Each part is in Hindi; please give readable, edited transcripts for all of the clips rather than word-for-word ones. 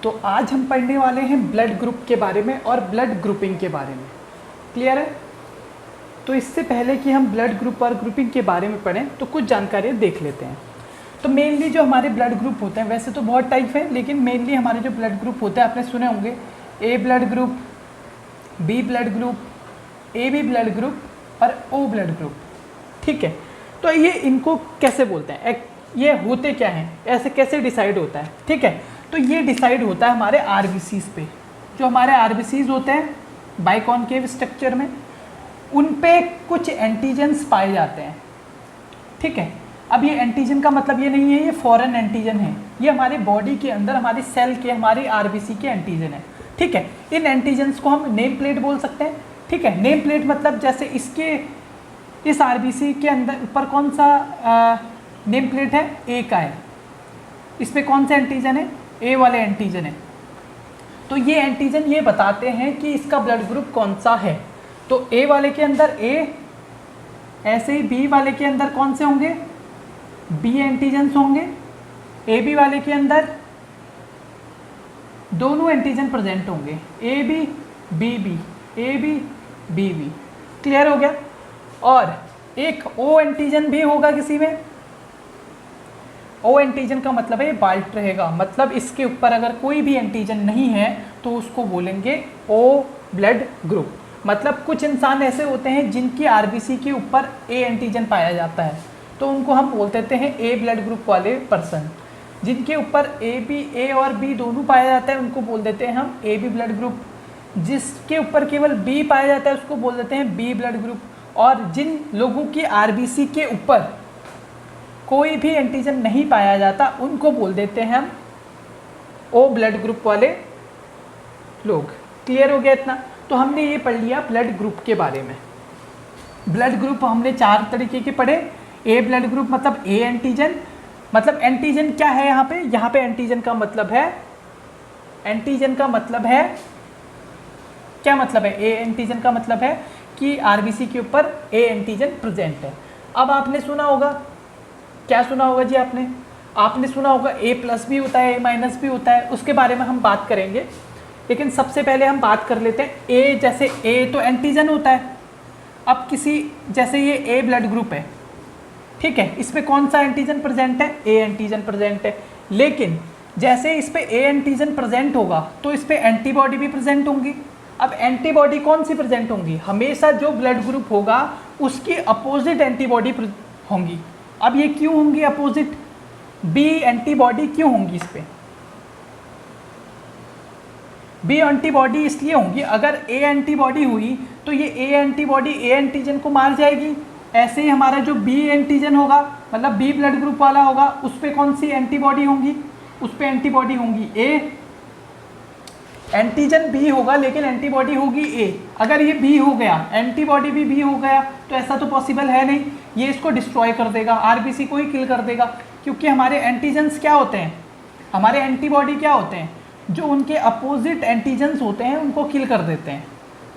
तो आज हम पढ़ने वाले हैं ब्लड ग्रुप के बारे में और ब्लड ग्रुपिंग के बारे में। क्लियर है? तो इससे पहले कि हम ब्लड ग्रुप और ग्रुपिंग के बारे में पढ़ें तो कुछ जानकारियाँ देख लेते हैं। तो मेनली जो हमारे ब्लड ग्रुप होते हैं, वैसे तो बहुत टाइप है, लेकिन मेनली हमारे जो ब्लड ग्रुप होते हैं आपने सुने होंगे, A blood group, B blood group, A B blood group और ओ ब्लड ग्रुप। ठीक है, तो ये इनको कैसे बोलते हैं, ये होते क्या हैं, ऐसे कैसे डिसाइड होता है? ठीक है, तो ये डिसाइड होता है हमारे आरबीसीज पे। जो हमारे आरबीसीज होते हैं बाइकॉनकेव स्ट्रक्चर में, उन पे कुछ एंटीजन्स पाए जाते हैं। ठीक है, अब ये एंटीजन का मतलब ये नहीं है ये फॉरेन एंटीजन है, ये हमारे बॉडी के अंदर हमारी सेल के, हमारी आरबीसी के एंटीजन है। ठीक है, इन एंटीजन्स को हम नेम प्लेट बोल सकते हैं। ठीक है, नेम प्लेट मतलब जैसे इस आरबीसी के अंदर ऊपर कौन सा नेम प्लेट है, ए का है, इस पे कौन सा एंटीजन है, ए वाले एंटीजन है। तो ये एंटीजन ये बताते हैं कि इसका ब्लड ग्रुप कौन सा है। तो ए वाले के अंदर ए, ऐसे ही बी वाले के अंदर कौन से होंगे, बी एंटीजन्स होंगे, ए बी वाले के अंदर दोनों एंटीजन प्रेजेंट होंगे, A B B B, A B B B. Clear हो गया? और एक ओ एंटीजन भी होगा किसी में। ओ एंटीजन का मतलब है बाल्ट रहेगा, मतलब इसके ऊपर अगर कोई भी एंटीजन नहीं है तो उसको बोलेंगे ओ ब्लड ग्रुप। मतलब कुछ इंसान ऐसे होते हैं जिनकी आरबीसी के ऊपर ए एंटीजन पाया जाता है, तो उनको हम बोल देते हैं ए ब्लड ग्रुप वाले पर्सन। जिनके ऊपर ए और बी दोनों पाया जाता है उनको बोल देते हैं हम ए बी ब्लड ग्रुप। जिसके ऊपर केवल बी पाया जाता है उसको बोल देते हैं बी ब्लड ग्रुप। और जिन लोगों की आरबीसी के ऊपर कोई भी एंटीजन नहीं पाया जाता उनको बोल देते हैं हम ओ ब्लड ग्रुप वाले लोग। क्लियर हो गया इतना? तो हमने ये पढ़ लिया ब्लड ग्रुप के बारे में। ब्लड ग्रुप हमने 4 तरीके के पढ़े। ए ब्लड ग्रुप मतलब ए एंटीजन, मतलब एंटीजन क्या है यहाँ पे एंटीजन का मतलब है, क्या मतलब है, ए एंटीजन का मतलब है कि आरबीसी के ऊपर ए एंटीजन प्रेजेंट है। अब आपने सुना होगा, क्या सुना होगा जी आपने सुना होगा ए प्लस भी होता है, ए माइनस भी होता है, उसके बारे में हम बात करेंगे। लेकिन सबसे पहले हम बात कर लेते हैं ए, जैसे ए तो एंटीजन होता है। अब जैसे ये ए ब्लड ग्रुप है, ठीक है, इस पे कौन सा एंटीजन प्रेजेंट है, ए एंटीजन प्रेजेंट है। लेकिन जैसे इस पे ए एंटीजन प्रेजेंट होगा तो इस पे एंटीबॉडी भी प्रेजेंट होंगी। अब एंटीबॉडी कौन सी प्रेजेंट होंगी, हमेशा जो ब्लड ग्रुप होगा उसकी अपोजिट एंटीबॉडी होंगी। अब ये क्यों होंगी अपोजिट, बी एंटीबॉडी क्यों होंगी इस पे, बी एंटीबॉडी इसलिए होंगी, अगर ए एंटीबॉडी हुई तो ये ए एंटीबॉडी ए एंटीजन को मार जाएगी। ऐसे ही हमारा जो बी एंटीजन होगा, मतलब बी ब्लड ग्रुप वाला होगा, उस पे कौन सी एंटीबॉडी होंगी, उस पे एंटीबॉडी होंगी ए। एंटीजन बी होगा लेकिन एंटीबॉडी होगी ए। अगर ये बी हो गया, एंटीबॉडी भी बी हो गया, तो ऐसा तो पॉसिबल है नहीं, ये इसको डिस्ट्रॉय कर देगा, आरबीसी को ही किल कर देगा। क्योंकि हमारे एंटीजन्स क्या होते हैं, हमारे एंटीबॉडी क्या होते हैं, जो उनके अपोजिट एंटीजन्स होते हैं उनको किल कर देते हैं।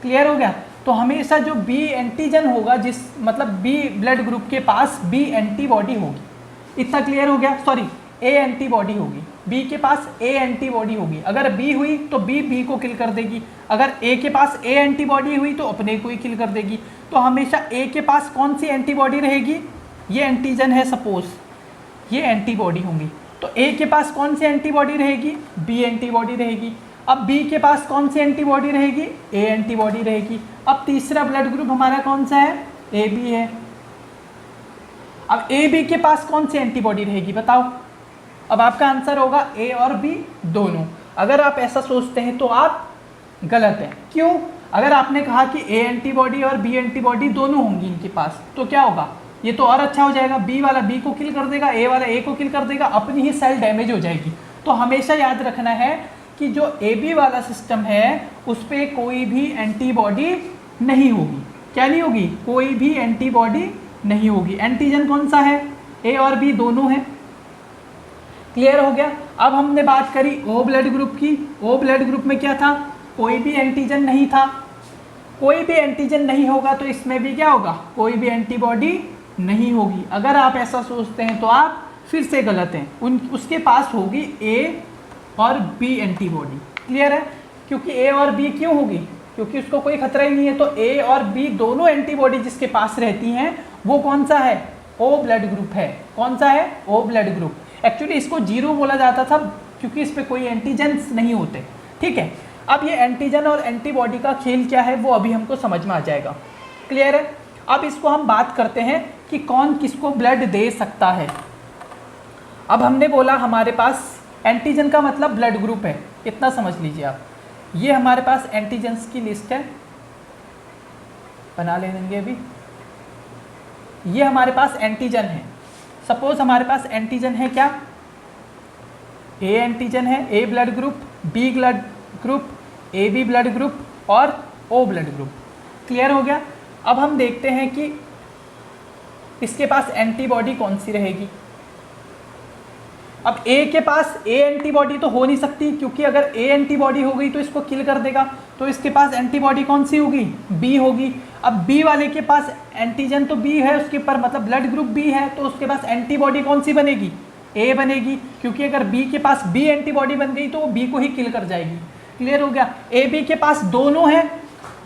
क्लियर हो गया? तो हमेशा जो बी एंटीजन होगा, मतलब बी ब्लड ग्रुप के पास बी एंटीबॉडी होगी। इतना क्लियर हो गया? सॉरी, ए एंटीबॉडी होगी, बी के पास ए एंटीबॉडी होगी। अगर बी हुई तो बी को किल कर देगी, अगर ए के पास ए एंटीबॉडी हुई तो अपने को ही किल कर देगी। तो हमेशा ए के पास कौन सी एंटीबॉडी रहेगी, ये एंटीजन है सपोज, ये एंटीबॉडी होंगी, तो ए के पास कौन सी एंटीबॉडी रहेगी, बी एंटीबॉडी रहेगी। अब बी के पास कौन सी एंटीबॉडी रहेगी, ए एंटीबॉडी रहेगी। अब तीसरा ब्लड ग्रुप हमारा कौन सा है, ए बी है। अब ए बी के पास कौन सी एंटीबॉडी रहेगी बताओ? अब आपका आंसर होगा ए और बी दोनों। अगर आप ऐसा सोचते हैं तो आप गलत हैं। क्यों? अगर आपने कहा कि ए एंटीबॉडी और बी एंटीबॉडी दोनों होंगी इनके पास, तो क्या होगा, ये तो और अच्छा हो जाएगा, बी वाला बी को किल कर देगा, ए वाला ए को किल कर देगा, अपनी ही सेल डैमेज हो जाएगी। तो हमेशा याद रखना है कि जो ए बी वाला सिस्टम है उस पर कोई भी एंटीबॉडी नहीं होगी। क्या नहीं होगी? कोई भी एंटीबॉडी नहीं होगी। एंटीजन कौन सा है, ए और बी दोनों हैं। क्लियर हो गया? अब हमने बात करी ओ ब्लड ग्रुप की। ओ ब्लड ग्रुप में क्या था, कोई भी एंटीजन नहीं था। कोई भी एंटीजन नहीं होगा तो इसमें भी क्या होगा, कोई भी एंटीबॉडी नहीं होगी। अगर आप ऐसा सोचते हैं तो आप फिर से गलत हैं। उसके पास होगी ए और बी एंटीबॉडी। क्लियर है? क्योंकि ए और बी क्यों होगी? क्योंकि उसको कोई खतरा ही नहीं है। तो ए और बी दोनों एंटीबॉडी जिसके पास रहती हैं वो कौन सा है? ओ ब्लड ग्रुप है। कौन सा है? O blood group. एक्चुअली इसको जीरो बोला जाता था क्योंकि इस पे कोई एंटीजेंस नहीं होते। ठीक है, अब ये एंटीजन और एंटीबॉडी का खेल क्या है वो अभी हमको समझ में आ जाएगा। क्लियर है? अब इसको हम बात करते हैं कि कौन किसको ब्लड दे सकता है। अब हमने बोला हमारे पास एंटीजन का मतलब ब्लड ग्रुप है, इतना समझ लीजिए आप। ये हमारे पास एंटीजन्स की लिस्ट है, बना लेंगे अभी। ये हमारे पास एंटीजन है। सपोज हमारे पास एंटीजन है क्या? ए एंटीजन है, A blood group, B blood group, A B blood group और ओ ब्लड ग्रुप। क्लियर हो गया? अब हम देखते हैं कि इसके पास एंटीबॉडी कौन सी रहेगी। अब ए के पास ए एंटीबॉडी तो हो नहीं सकती, क्योंकि अगर ए एंटीबॉडी हो गई तो इसको किल कर देगा। तो इसके पास एंटीबॉडी कौन सी होगी? बी होगी। अब बी वाले के पास एंटीजन तो बी है, उसके ऊपर मतलब ब्लड ग्रुप बी है, तो उसके पास एंटीबॉडी कौन सी बनेगी? ए बनेगी, क्योंकि अगर बी के पास बी एंटीबॉडी बन गई तो वो बी को ही किल कर जाएगी। क्लियर हो गया? ए बी के पास दोनों हैं,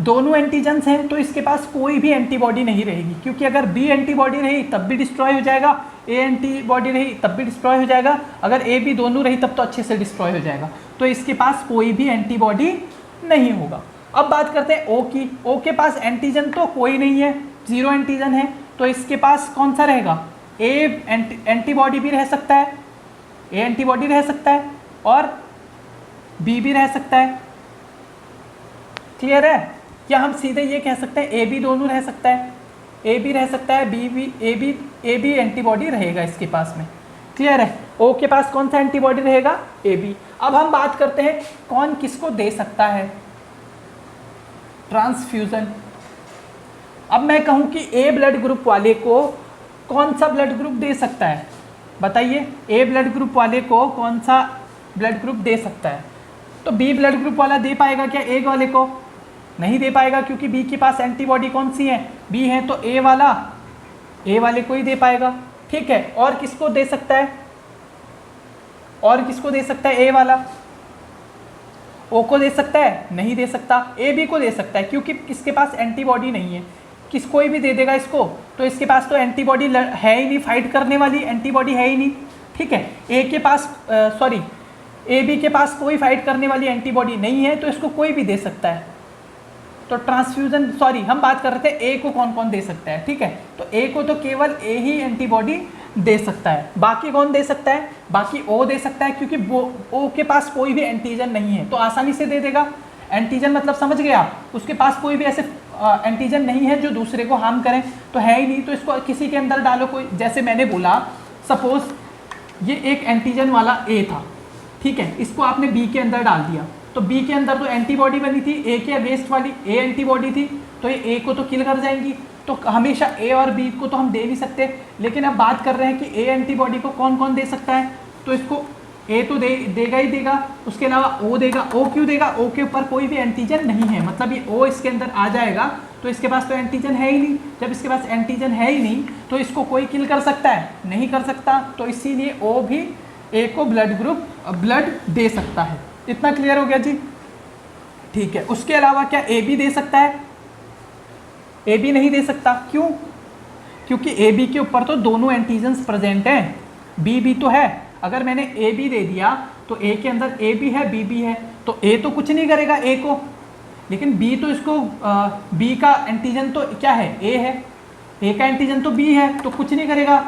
दोनों एंटीजन्स हैं, तो इसके पास कोई भी एंटीबॉडी नहीं रहेगी, क्योंकि अगर बी एंटीबॉडी रही तब भी डिस्ट्रॉय हो जाएगा, ए एंटीबॉडी रही तब भी डिस्ट्रॉय हो जाएगा, अगर ए बी दोनों रही तब तो अच्छे से डिस्ट्रॉय हो जाएगा। तो इसके पास कोई भी एंटीबॉडी नहीं होगा। अब बात करते हैं ओ की। ओ के पास एंटीजन तो कोई नहीं है, जीरो एंटीजन है, तो इसके पास कौन सा रहेगा? ए एंटीबॉडी भी रह सकता है, ए एंटीबॉडी रह सकता है और बी भी रह सकता है। क्लियर है? या हम सीधे ये कह सकते हैं ए बी दोनों रह सकता है, ए बी रह सकता है, बी भी ए बी एंटीबॉडी रहेगा इसके पास में। क्लियर है? ओ के पास कौन सा एंटीबॉडी रहेगा? A B. अब हम बात करते हैं कौन किसको दे सकता है ट्रांसफ्यूजन। अब मैं कहूँ कि ए ब्लड ग्रुप वाले को कौन सा ब्लड ग्रुप दे सकता है? बताइए, ए ब्लड ग्रुप वाले को कौन सा ब्लड ग्रुप दे सकता है? तो बी ब्लड ग्रुप वाला दे पाएगा क्या ए वाले को? नहीं दे पाएगा, क्योंकि बी के पास एंटीबॉडी कौन सी है? बी है, तो ए वाले को ही दे पाएगा। ठीक है, और किसको दे सकता है? और किसको दे सकता है? ए वाला ओ को दे सकता है? नहीं दे सकता। ए बी को दे सकता है, क्योंकि किसके पास एंटीबॉडी नहीं है। किस कोई भी दे देगा इसको, तो इसके पास तो एंटीबॉडी है ही नहीं, फाइट करने वाली एंटीबॉडी है ही नहीं। ठीक है, ए के पास ए बी के पास कोई फाइट करने वाली एंटीबॉडी नहीं है, तो इसको कोई भी दे सकता है। तो ट्रांसफ्यूजन, हम बात कर रहे थे ए को कौन कौन दे सकता है। ठीक है, तो ए को तो केवल ए ही एंटीबॉडी दे सकता है। बाकी कौन दे सकता है? बाकी ओ दे सकता है, क्योंकि वो ओ के पास कोई भी एंटीजन नहीं है, तो आसानी से दे देगा। एंटीजन मतलब समझ गया, उसके पास कोई भी ऐसे एंटीजन नहीं है जो दूसरे को हार्म करें, तो है ही नहीं, तो इसको किसी के अंदर डालो। कोई, जैसे मैंने बोला, सपोज ये एक एंटीजन वाला ए था, ठीक है, इसको आपने बी के अंदर डाल दिया, तो बी के अंदर तो एंटीबॉडी बनी थी, ए के अगेंस्ट वाली ए एंटीबॉडी थी, तो ये ए को तो किल कर जाएंगी। तो हमेशा ए और बी को तो हम दे नहीं सकते, लेकिन अब बात कर रहे हैं कि ए एंटीबॉडी को कौन कौन दे सकता है, तो इसको ए तो देगा ही देगा, उसके अलावा ओ देगा। ओ क्यों देगा? ओ के ऊपर कोई भी एंटीजन नहीं है, मतलब ये ओ इसके अंदर आ जाएगा, तो इसके पास तो एंटीजन है ही नहीं। जब इसके पास एंटीजन है ही नहीं, तो इसको कोई किल कर सकता है? नहीं कर सकता, तो इसीलिए ओ भी ए को ब्लड दे सकता है। इतना क्लियर हो गया जी? ठीक है, उसके अलावा क्या ए बी दे सकता है? ए बी नहीं दे सकता। क्यों? क्योंकि ए बी के ऊपर तो दोनों एंटीजन्स प्रेजेंट हैं, बी भी तो है। अगर मैंने ए बी दे दिया तो ए के अंदर ए भी है, बी भी है, तो ए तो कुछ नहीं करेगा ए को, लेकिन बी तो इसको बी का एंटीजन तो क्या है? ए है, ए का एंटीजन तो बी है, तो कुछ नहीं करेगा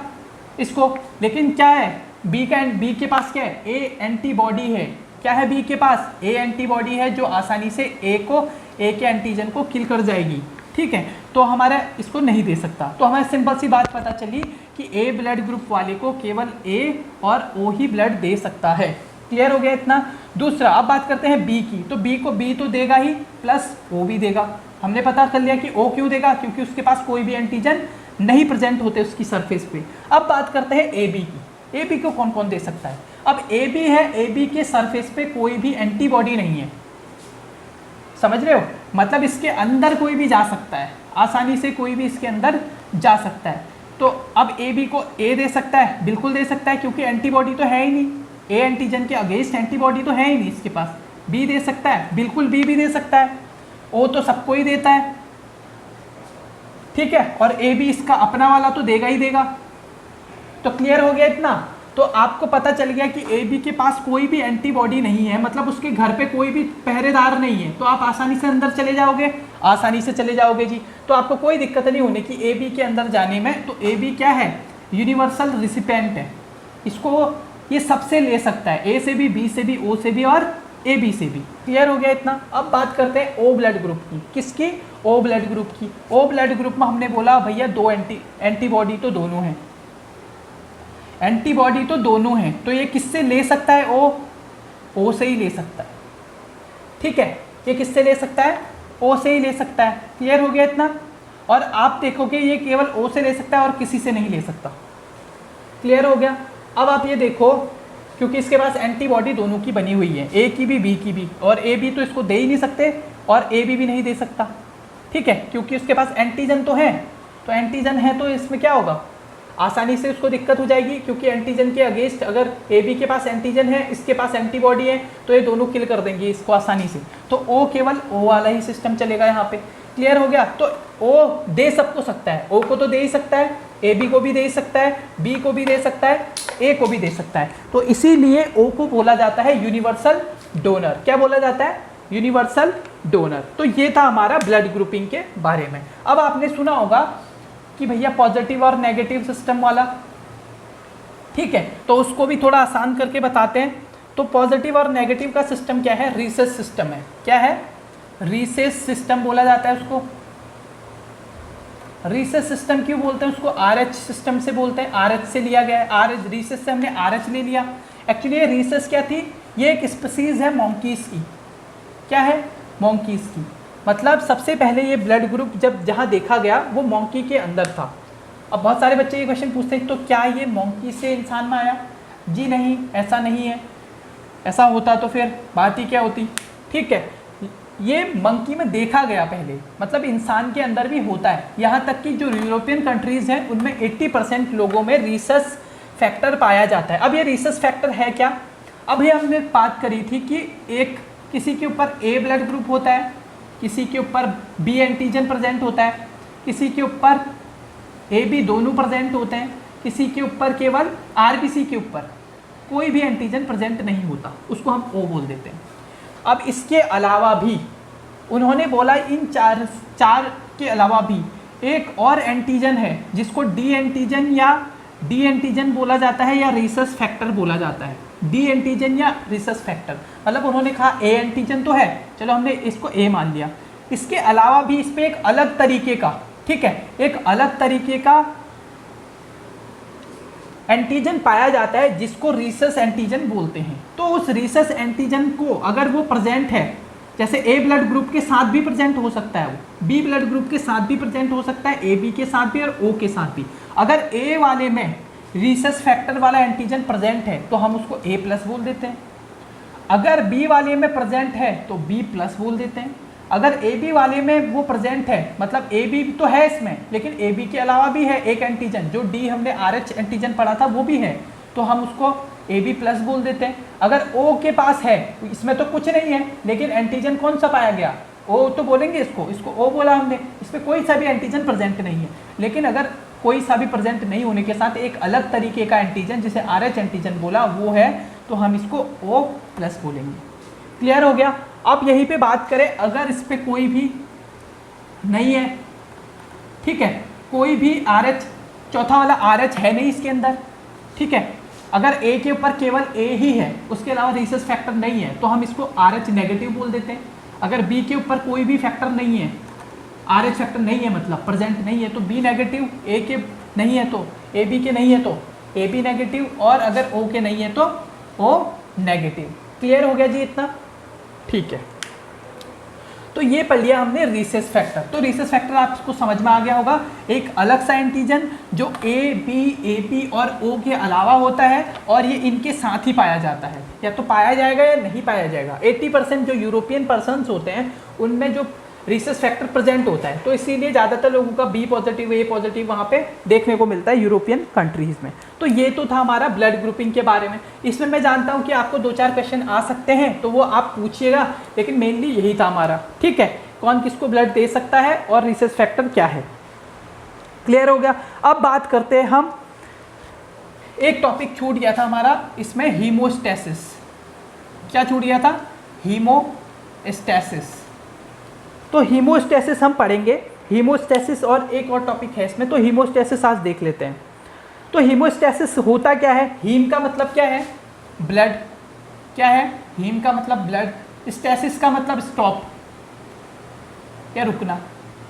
इसको। लेकिन क्या है? बी के पास क्या है? ए एंटीबॉडी है। क्या है बी के पास? ए एंटीबॉडी है, जो आसानी से ए के एंटीजन को किल कर जाएगी। ठीक है, तो हमारा इसको नहीं दे सकता। तो हमें सिंपल सी बात पता चली कि ए ब्लड ग्रुप वाले को केवल ए और ओ ही ब्लड दे सकता है। क्लियर हो गया इतना? दूसरा, अब बात करते हैं बी की। तो बी तो देगा ही, प्लस ओ भी देगा। हमने पता कर लिया कि ओ क्यों देगा, क्योंकि उसके पास कोई भी एंटीजन नहीं प्रेजेंट होते उसकी सरफेस पे। अब बात करते हैं ए बी की। ए बी को कौन कौन दे सकता है? अब ए बी है, ए बी के सरफेस पे कोई भी एंटीबॉडी नहीं है, समझ रहे हो? मतलब इसके अंदर कोई भी जा सकता है, आसानी से कोई भी इसके अंदर जा सकता है। तो अब ए बी को ए दे सकता है? बिल्कुल दे सकता है, क्योंकि एंटीबॉडी तो है ही नहीं। ए एंटीजन के अगेंस्ट एंटीबॉडी तो है ही नहीं इसके पास। बी दे सकता है, बिल्कुल बी भी दे सकता है, ओ तो सबको ही देता है, ठीक है, और ए भी इसका अपना वाला तो देगा ही देगा। तो क्लियर हो गया इतना। तो आपको पता चल गया कि ए बी के पास कोई भी एंटीबॉडी नहीं है, मतलब उसके घर पे कोई भी पहरेदार नहीं है, तो आप आसानी से अंदर चले जाओगे, आसानी से चले जाओगे जी। तो आपको कोई दिक्कत नहीं होने की ए बी के अंदर जाने में। तो ए बी क्या है, यूनिवर्सल रिसिपेंट है, इसको ये सबसे ले सकता है, ए से भी, बी से भी, ओ से भी और ए बी से भी। क्लियर हो गया इतना। अब बात करते हैं ओ ब्लड ग्रुप की। किसकी, ओ ब्लड ग्रुप की। ओ ब्लड ग्रुप में हमने बोला भैया दो एंटीबॉडी तो दोनों हैं, एंटीबॉडी तो दोनों हैं, तो ये किससे ले सकता है, ओ से ही ले सकता है, ठीक है, ये किससे ले सकता है, ओ से ही ले सकता है। क्लियर हो गया इतना। और आप देखोगे ये केवल ओ से ले सकता है और किसी से नहीं ले सकता। क्लियर हो गया। अब आप ये देखो, क्योंकि इसके पास एंटीबॉडी दोनों की बनी हुई है, ए की भी बी की भी, और ए बी तो इसको दे ही नहीं सकते और ए बी भी नहीं दे सकता, ठीक है, क्योंकि उसके पास एंटीजन तो है। तो एंटीजन है तो इसमें क्या होगा, आसानी से उसको दिक्कत हो जाएगी, क्योंकि एंटीजन के अगेंस्ट अगर ए बी के पास एंटीजन है, इसके पास एंटीबॉडी है, तो ये दोनों किल कर देंगे इसको आसानी से। तो ओ केवल ओ वाला ही सिस्टम चलेगा यहाँ पे। क्लियर हो गया। तो ओ दे सबको सकता है, ओ को तो दे ही सकता है, ए बी को भी दे सकता है, बी को भी दे सकता है, ए को भी दे सकता है। तो इसीलिए ओ को बोला जाता है यूनिवर्सल डोनर। क्या बोला जाता है, यूनिवर्सल डोनर। तो ये था हमारा ब्लड ग्रुपिंग के बारे में। अब आपने सुना होगा कि भैया पॉजिटिव और नेगेटिव सिस्टम वाला, ठीक है, तो उसको भी थोड़ा आसान करके बताते हैं। तो पॉजिटिव और नेगेटिव का सिस्टम क्या है, रीसेस सिस्टम है। क्या है, रीसेस सिस्टम बोला जाता है उसको। रीसेस सिस्टम क्यों बोलते हैं उसको, आरएच सिस्टम से बोलते हैं, आरएच से लिया गया है, आरएच रीसेस से हमने आरएच ले लिया। एक्चुअली ये रीसेस क्या थी, ये एक स्पीसीज है मोंकीज की। क्या है, मोंकीज की। मतलब सबसे पहले ये ब्लड ग्रुप जब जहाँ देखा गया वो मोंकी के अंदर था। अब बहुत सारे बच्चे ये क्वेश्चन पूछते हैं, तो क्या ये मोंकी से इंसान में आया? जी नहीं, ऐसा नहीं है। ऐसा होता तो फिर बात ही क्या होती, ठीक है। ये मंकी में देखा गया पहले, मतलब इंसान के अंदर भी होता है। यहाँ तक कि जो यूरोपियन कंट्रीज़ हैं उनमें 80% लोगों में रीसस फैक्टर पाया जाता है। अब ये रीसस फैक्टर है क्या, अभी हमने बात करी थी कि एक किसी के ऊपर ए ब्लड ग्रुप होता है, किसी के ऊपर बी एंटीजन प्रेजेंट होता है, किसी के ऊपर ए बी दोनों प्रेजेंट होते हैं, किसी के ऊपर केवल आरबीसी के ऊपर कोई भी एंटीजन प्रेजेंट नहीं होता, उसको हम ओ बोल देते हैं। अब इसके अलावा भी उन्होंने बोला इन चार के अलावा भी एक और एंटीजन है जिसको डी एंटीजन बोला जाता है या रीसस फैक्टर बोला जाता है। डी एंटीजन या रीसस फैक्टर, मतलब उन्होंने कहा ए एंटीजन तो है, चलो हमने इसको ए मान लिया, इसके अलावा भी इस पर एक अलग तरीके का, ठीक है, एक अलग तरीके का एंटीजन पाया जाता है जिसको रीसस एंटीजन बोलते हैं। तो उस रीसस एंटीजन को अगर वो प्रेजेंट है, जैसे ए ब्लड ग्रुप के साथ भी प्रेजेंट हो सकता है, वो बी ब्लड ग्रुप के साथ भी प्रेजेंट हो सकता है, ए बी के साथ भी और ओ के साथ भी। अगर ए वाले में रीसस फैक्टर वाला एंटीजन प्रेजेंट है तो हम उसको ए प्लस बोल देते हैं। अगर बी वाले में प्रेजेंट है तो बी प्लस बोल देते हैं। अगर ए बी वाले में वो प्रेजेंट है, मतलब ए बी तो है इसमें, लेकिन ए बी के अलावा भी है एक एंटीजन, जो डी हमने आर एच एंटीजन पढ़ा था वो भी है, तो हम उसको ए बी प्लस बोल देते हैं। अगर ओ के पास है, इसमें तो कुछ नहीं है, लेकिन एंटीजन कौन सा पाया गया, ओ तो बोलेंगे इसको ओ बोला हमने, इसमें कोई सा भी एंटीजन प्रेजेंट नहीं है। लेकिन अगर कोई सा भी प्रेजेंट नहीं होने के साथ एक अलग तरीके का एंटीजन जिसे आर एच एंटीजन बोला वो है, तो हम इसको ओ प्लस बोलेंगे। क्लियर हो गया। अब यहीं पे बात करें, अगर इस पर कोई भी नहीं है, ठीक है, कोई भी आर एच, चौथा वाला आर एच है नहीं इसके अंदर, ठीक है, अगर ए के ऊपर केवल ए ही है, उसके अलावा रीसस फैक्टर नहीं है, तो हम इसको आर एच नेगेटिव बोल देते हैं। अगर बी के ऊपर कोई भी फैक्टर नहीं है, आर एच फैक्टर नहीं है, मतलब प्रेजेंट नहीं है, तो बी नेगेटिव, ए के नहीं है तो ए बी के नहीं है तो ए बी नेगेटिव, और अगर ओ के नहीं है तो ओ नेगेटिव। क्लियर हो गया जी इतना, ठीक है। तो ये पढ़ लिया हमने रीसस फैक्टर। तो रीसस फैक्टर आपको समझ में आ गया होगा, एक अलग सा एंटीजन जो ए बी और ओ के अलावा होता है, और ये इनके साथ ही पाया जाता है, या तो पाया जाएगा या नहीं पाया जाएगा। 80% जो यूरोपियन पर्सन्स होते हैं उनमें जो रिसेस फैक्टर प्रेजेंट होता है, तो इसीलिए ज़्यादातर लोगों का बी पॉजिटिव ए पॉजिटिव वहाँ पे देखने को मिलता है यूरोपियन कंट्रीज़ में। तो ये तो था हमारा ब्लड ग्रुपिंग के बारे में। इसमें मैं जानता हूँ कि आपको 2-4 क्वेश्चन आ सकते हैं, तो वो आप पूछिएगा, लेकिन मेनली यही था हमारा। ठीक है, कौन किसको ब्लड दे सकता है और रिसेस फैक्टर क्या है, क्लियर हो गया। अब बात करते हैं हम, एक टॉपिक छूट गया था हमारा इसमें, हीमोस्टेसिस। क्या छूट गया था? हीमोस्टेसिस। तो हीमोस्टेसिस हम पढ़ेंगे, हीमोस्टेसिस और एक और टॉपिक है इसमें, तो हीमोस्टेसिस आज देख लेते हैं। तो हीमोस्टेसिस होता क्या है? हीम का मतलब क्या है? ब्लड। क्या है? हीम का मतलब ब्लड, स्टेसिस का मतलब स्टॉप या रुकना।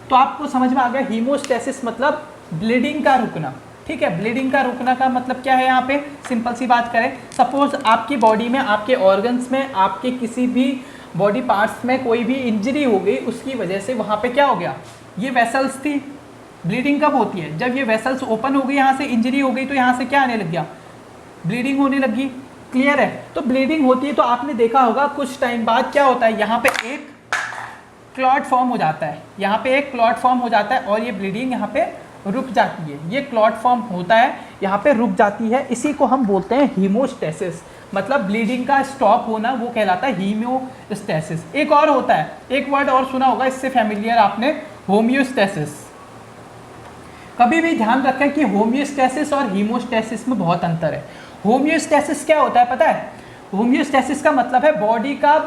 तो आपको समझ में आ गया, हीमोस्टेसिस मतलब ब्लीडिंग का रुकना। ठीक है, ब्लीडिंग का रुकना का मतलब क्या है? यहाँ पे सिंपल सी बात करें, सपोज आपकी बॉडी में, आपके ऑर्गन्स में, आपके किसी भी बॉडी पार्ट्स में कोई भी इंजरी हो गई, उसकी वजह से वहाँ पे क्या हो गया, ये वेसल्स थी। ब्लीडिंग कब होती है? जब ये वेसल्स ओपन हो गई, यहाँ से इंजरी हो गई, तो यहाँ से क्या आने लग गया, ब्लीडिंग होने लगी। क्लियर है? तो ब्लीडिंग होती है तो आपने देखा होगा कुछ टाइम बाद क्या होता है, यहाँ पे एक क्लॉट फॉर्म हो जाता है, यहाँ पे एक क्लॉट फॉर्म हो जाता है और ये ब्लीडिंग यहाँ पे रुक जाती है। ये क्लॉट फॉर्म होता है, यहाँ पे रुक जाती है, इसी को हम बोलते हैं हीमोस्टेसिस। मतलब ब्लीडिंग का स्टॉप होना, वो कहलाता है हीमोस्टेसिस। एक और होता है, एक वर्ड और सुना होगा इससे फैमिलियर आपने, होम्योस्टेसिस। कभी भी ध्यान रखें कि होम्योस्टेसिस और हीमोस्टेसिस में बहुत अंतर है। होम्योस्टेसिस क्या होता है पता है? होम्योस्टेसिस का मतलब है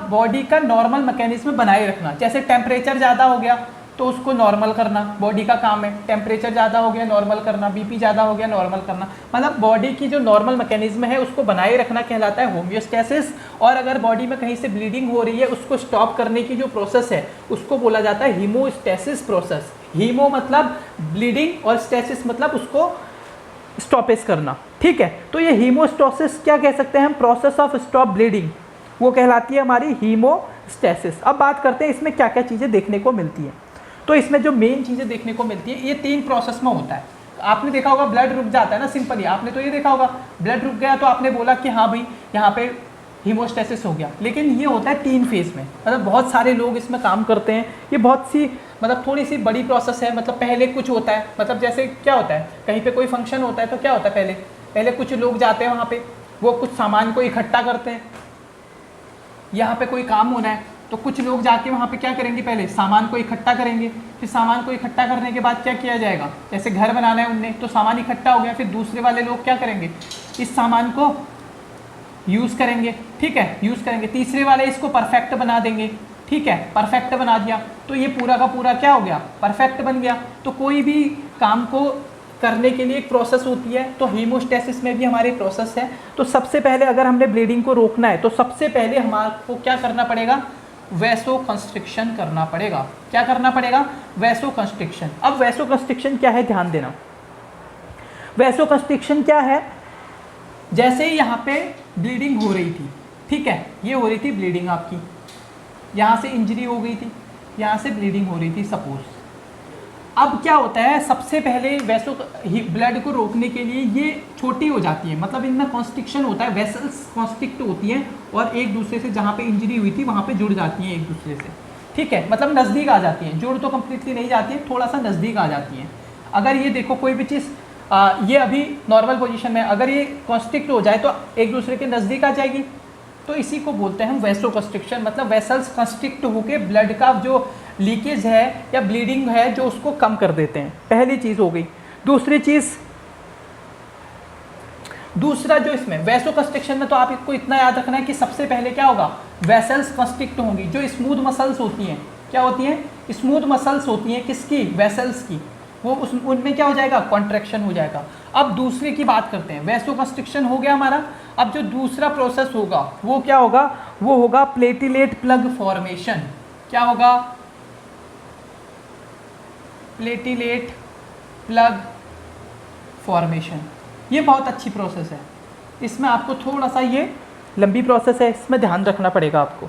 बॉडी का नॉर्मल मैकेनिज्म बनाए रखना। जैसे टेम्परेचर ज़्यादा हो गया तो उसको नॉर्मल करना बॉडी का काम है, टेम्परेचर ज़्यादा हो गया नॉर्मल करना, बीपी ज़्यादा हो गया नॉर्मल करना। मतलब बॉडी की जो नॉर्मल मैकेनिज्म है उसको बनाए रखना कहलाता है होम्योस्टेसिस। और अगर बॉडी में कहीं से ब्लीडिंग हो रही है, उसको स्टॉप करने की जो प्रोसेस है उसको बोला जाता है हीमोस्टेसिस प्रोसेस। हीमो मतलब ब्लीडिंग और स्टेसिस मतलब उसको स्टॉपेज करना। ठीक है, तो ये हीमोस्टेसिस क्या कह सकते हैं हम, प्रोसेस ऑफ स्टॉप ब्लीडिंग, वो कहलाती है हमारी हीमोस्टेसिस। अब बात करते हैं इसमें क्या क्या चीज़ें देखने को मिलती हैं। तो इसमें जो मेन चीज़ें देखने को मिलती है, ये 3 प्रोसेस में होता है। आपने देखा होगा ब्लड रुक जाता है ना, सिंपली आपने तो ये देखा होगा, ब्लड रुक गया तो आपने बोला कि हाँ भाई यहाँ पे हीमोस्टेसिस हो गया। लेकिन ये होता है 3 फेज में, मतलब बहुत सारे लोग इसमें काम करते हैं। ये बहुत सी मतलब थोड़ी सी बड़ी प्रोसेस है। मतलब पहले कुछ होता है, मतलब जैसे क्या होता है, कहीं पे कोई फंक्शन होता है तो क्या होता है, पहले कुछ लोग जाते हैं वहाँ पे, वो कुछ सामान को इकट्ठा करते हैं। यहाँ पे कोई काम होना है तो कुछ लोग जाके वहाँ पे क्या करेंगे, पहले सामान को इकट्ठा करेंगे। फिर सामान को इकट्ठा करने के बाद क्या किया जाएगा, जैसे घर बनाना है उनने, तो सामान इकट्ठा हो गया, फिर दूसरे वाले लोग क्या करेंगे, इस सामान को यूज़ करेंगे। ठीक है, यूज़ करेंगे। तीसरे वाले इसको परफेक्ट बना देंगे। ठीक है, परफेक्ट बना दिया तो ये पूरा का पूरा क्या हो गया, परफेक्ट बन गया। तो कोई भी काम को करने के लिए एक प्रोसेस होती है, तो हीमोस्टेसिस में भी हमारी प्रोसेस है। तो सबसे पहले अगर हमने ब्लीडिंग को रोकना है तो सबसे पहले हमारे क्या करना पड़ेगा, वैसोकंस्ट्रिक्शन करना पड़ेगा। क्या करना पड़ेगा, वैसोकंस्ट्रिक्शन। अब वैसोकंस्ट्रिक्शन क्या है, ध्यान देना। वैसोकंस्ट्रिक्शन क्या है, जैसे ही यहाँ पे ब्लीडिंग हो रही थी, ठीक है, ये हो रही थी ब्लीडिंग आपकी, यहाँ से इंजरी हो गई थी, यहाँ से ब्लीडिंग हो रही थी सपोज। अब क्या होता है, सबसे पहले ब्लड को रोकने के लिए ये छोटी हो जाती है, मतलब इनमें कॉन्स्ट्रिक्शन होता है, वेसल्स कॉन्स्ट्रिक्ट होती हैं और एक दूसरे से जहाँ पे इंजरी हुई थी वहाँ पे जुड़ जाती हैं एक दूसरे से। ठीक है, मतलब नज़दीक आ जाती हैं, जुड़ तो कम्प्लीटली नहीं जाती है, थोड़ा सा नज़दीक आ जाती हैं। अगर ये देखो कोई भी चीज़ ये अभी नॉर्मल पोजीशन में, अगर ये कॉन्स्ट्रिक्ट हो जाए तो एक दूसरे के नज़दीक आ जाएगी, तो इसी को बोलते हैं हम वैसोकंस्ट्रिक्शन। मतलब वेसल्स कंस्ट्रिक्ट होकर ब्लड का जो लीकेज है या ब्लीडिंग है जो उसको कम कर देते हैं। पहली चीज़ हो गई। दूसरी चीज़, दूसरा जो इसमें वैसोकंस्ट्रिक्शन में तो आप इसको इतना याद रखना है कि सबसे पहले क्या होगा, वेसल्स कंस्ट्रिक्ट होंगी। जो स्मूथ मसल्स होती हैं, क्या होती हैं, स्मूथ मसल्स होती हैं, किसकी, वेसल्स की, वो उनमें क्या हो जाएगा, कॉन्ट्रैक्शन हो जाएगा। अब दूसरे की बात करते हैं, वैसोकंस्ट्रिक्शन हो गया हमारा। अब जो दूसरा प्रोसेस होगा वो क्या होगा, वो होगा प्लेटिलेट प्लग फॉर्मेशन। क्या होगा, प्लेटिलेट प्लग फॉर्मेशन। ये बहुत अच्छी प्रोसेस है, इसमें आपको थोड़ा सा, ये लंबी प्रोसेस है, इसमें ध्यान रखना पड़ेगा आपको।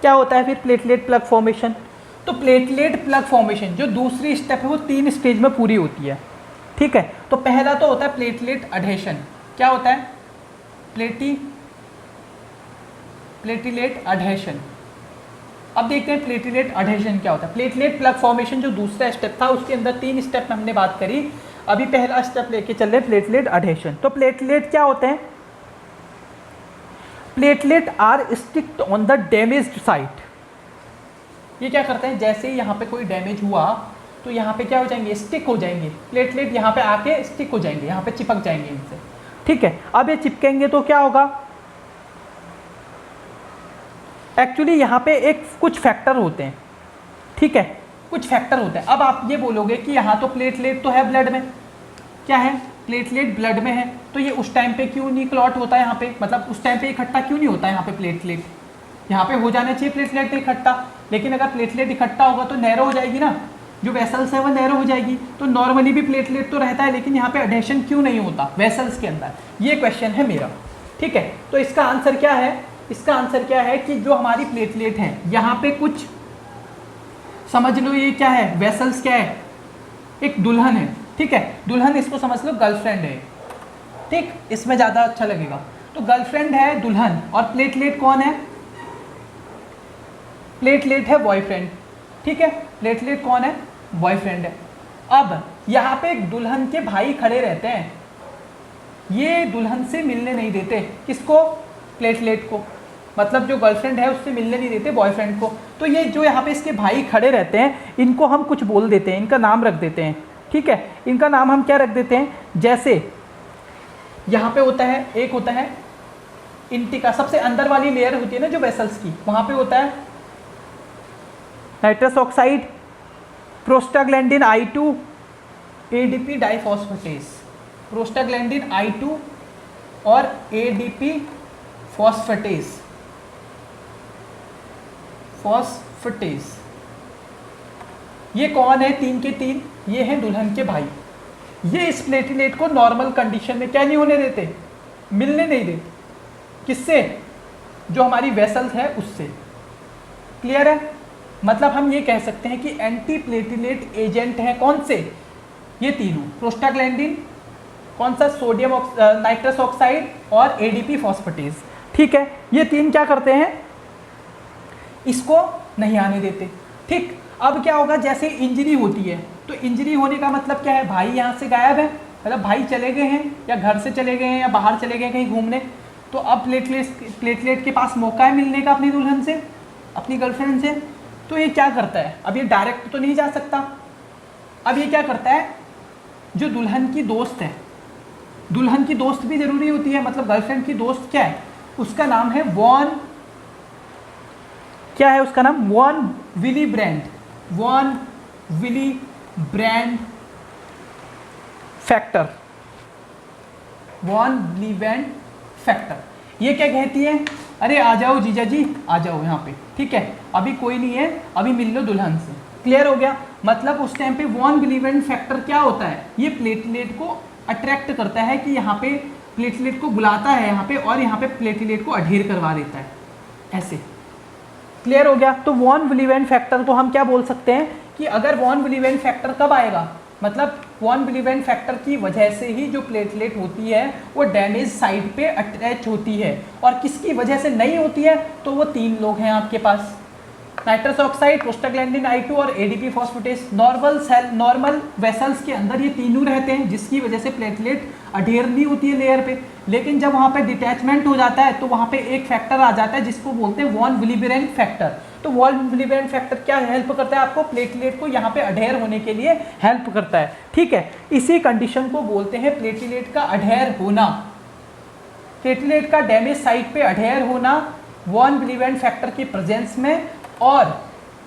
क्या होता है फिर प्लेटलेट प्लग फॉर्मेशन, तो प्लेटलेट प्लग फॉर्मेशन जो दूसरी स्टेप है वो 3 स्टेज में पूरी होती है। ठीक है, तो पहला तो होता है प्लेटलेट अडहेशन। क्या होता है, प्लेटिलेट अडहेशन। अब देखते हैं प्लेटलेट अडहेशन क्या होता है। प्लेटलेट प्लग फॉर्मेशन जो दूसरा स्टेप था उसके अंदर 3 स्टेप में हमने बात करी, अभी पहला स्टेप लेके चल रहे प्लेटलेट अडहेशन। तो प्लेटलेट क्या होते हैं? Platelet are sticked on the damaged site. ये क्या करते हैं, जैसे ही यहाँ पे कोई डैमेज हुआ तो यहाँ पे क्या हो जाएंगे, स्टिक हो जाएंगे। प्लेटलेट यहाँ पे आके स्टिक हो जाएंगे, यहाँ पे चिपक जाएंगे इनसे, ठीक है। अब ये चिपकेंगे तो क्या होगा, एक्चुअली यहाँ पे एक कुछ फैक्टर होते हैं, ठीक है, कुछ फैक्टर होते हैं। अब आप ये बोलोगे कि यहाँ तो प्लेटलेट तो है ब्लड में, क्या है, प्लेटलेट ब्लड में है, तो ये उस टाइम पे क्यों नहीं क्लॉट होता है यहाँ पे, मतलब उस टाइम पे इकट्ठा क्यों नहीं होता है यहाँ पे प्लेटलेट? यहाँ पे हो जाना चाहिए प्लेटलेट इकट्ठा, लेकिन अगर प्लेटलेट इकट्ठा होगा तो नैरो हो जाएगी ना, जो वेसल्स है वो नैरो हो जाएगी। तो नॉर्मली भी प्लेटलेट तो रहता है, लेकिन यहाँ पे अडहेशन क्यों नहीं होता वेसल्स के अंदर, ये क्वेश्चन है मेरा, ठीक है। तो इसका आंसर क्या है, इसका आंसर क्या है कि जो हमारी प्लेटलेट है यहाँ पे कुछ समझ लो, ये क्या है, वेसल्स क्या है, एक दुल्हन है, ठीक है, दुल्हन इसको समझ लो गर्लफ्रेंड है, ठीक, इसमें ज़्यादा अच्छा लगेगा। तो गर्लफ्रेंड है दुल्हन, और प्लेटलेट कौन है, प्लेटलेट है बॉयफ्रेंड, ठीक है, प्लेटलेट कौन है, बॉयफ्रेंड है। अब यहाँ पे एक दुल्हन के भाई खड़े रहते हैं, ये दुल्हन से मिलने नहीं देते, किसको, प्लेटलेट को, मतलब जो गर्लफ्रेंड है उससे मिलने नहीं देते बॉयफ्रेंड को। तो ये जो यहाँ पे इसके भाई खड़े रहते हैं, इनको हम कुछ बोल देते हैं, इनका नाम रख देते हैं, ठीक है। इनका नाम हम क्या रख देते हैं, जैसे यहाँ पे होता है, एक होता है इंटिका, सबसे अंदर वाली लेयर होती है ना जो वेसल्स की, वहाँ पे होता है nitrous oxide, prostaglandin I2, ADP diphosphatase, prostaglandin I2 और ADP फॉस्फेटेस, ये कौन है, 3 के 3, ये हैं दुल्हन के भाई। ये इस प्लेटलेट को नॉर्मल कंडीशन में क्या नहीं होने देते, मिलने नहीं देते, किससे, जो हमारी वेसल्स है उससे, क्लियर है। मतलब हम ये कह सकते हैं कि एंटी प्लेटलेट एजेंट हैं कौन से, ये तीनों, प्रोस्टाग्लैंडिन, कौन सा, सोडियम नाइट्रस ऑक्साइड और ADP फॉस्फेटेस, ठीक है। ये तीन क्या करते हैं, इसको नहीं आने देते, ठीक। अब क्या होगा, जैसे इंजरी होती है, तो इंजरी होने का मतलब क्या है, भाई यहाँ से गायब है, मतलब भाई चले गए हैं या घर से चले गए हैं या बाहर चले गए कहीं घूमने, तो अब प्लेटलेट के पास मौका है मिलने का अपनी दुल्हन से, अपनी गर्लफ्रेंड से। तो ये क्या करता है, अब ये डायरेक्ट तो नहीं जा सकता, अब ये क्या करता है, जो दुल्हन की दोस्त है, दुल्हन की दोस्त भी ज़रूरी होती है, मतलब गर्लफ्रेंड की दोस्त क्या है, उसका नाम है वॉन, क्या है उसका नाम, von Willebrand, von Willebrand factor, von Willebrand factor. ये क्या कहती है, अरे आ जाओ जीजा जी, आ जाओ यहाँ पे, ठीक है, अभी कोई नहीं है, अभी मिल लो दुल्हन से, क्लियर हो गया। मतलब उस टाइम पे वॉन विली ब्रांड फैक्टर क्या होता है, ये प्लेटलेट को अट्रैक्ट करता है कि यहाँ पे प्लेटलेट को बुलाता है यहाँ पे, और यहाँ पे प्लेटलेट को अडहेर करवा देता है, ऐसे, क्लियर हो गया। तो वॉन विली ब्रांड फैक्टर को हम क्या बोल सकते हैं कि अगर वॉन विली ब्रांड फैक्टर कब आएगा, मतलब वॉन विली ब्रांड फैक्टर की वजह से ही जो प्लेटलेट होती है वो डैमेज साइड पे अटैच होती है, और किसकी वजह से नहीं होती है, तो वो 3 लोग हैं आपके पास, नाइट्रस ऑक्साइड, प्रोस्टाग्लैंडिन I2 और ADP फॉस्फेटेस। नॉर्मल वेसल्स के अंदर ये तीनों रहते हैं, जिसकी वजह से प्लेटलेट अडहेर नहीं होती है लेयर पे। लेकिन जब वहाँ पे डिटैचमेंट हो जाता है तो वहाँ पे एक फैक्टर आ जाता है जिसको बोलते हैं वॉन विली ब्रांड फैक्टर। तो वॉन विली ब्रांड फैक्टर क्या हेल्प करता है आपको, प्लेटलेट को यहाँ पे अडहेर होने के लिए हेल्प करता है, ठीक है। इसी कंडीशन को बोलते हैं प्लेटलेट का अडहेर होना, प्लेटलेट का डैमेज साइट पे अडहेर होना वॉन विली ब्रांड फैक्टर की प्रेजेंस में और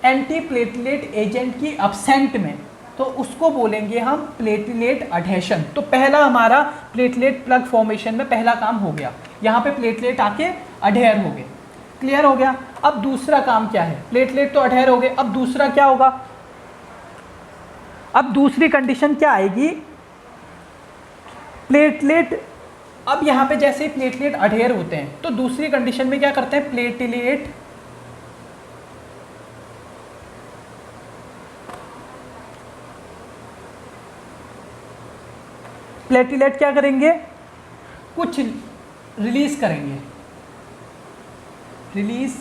एंटी प्लेटलेट एजेंट की अब्सेंट में, तो उसको बोलेंगे हम प्लेटलेट अडहेशन। तो पहला हमारा प्लेटलेट प्लग फॉर्मेशन में पहला काम हो गया, यहाँ पे प्लेटलेट आके अडहेर हो गए, क्लियर हो गया। अब दूसरा काम क्या है, प्लेटलेट तो अडहेर हो गए, अब दूसरा क्या होगा, अब दूसरी कंडीशन क्या आएगी, प्लेटलेट, अब यहाँ पे जैसे प्लेटलेट अडहेर होते हैं तो दूसरी कंडीशन में क्या करते हैं, प्लेटलेट क्या करेंगे, कुछ रिलीज करेंगे, release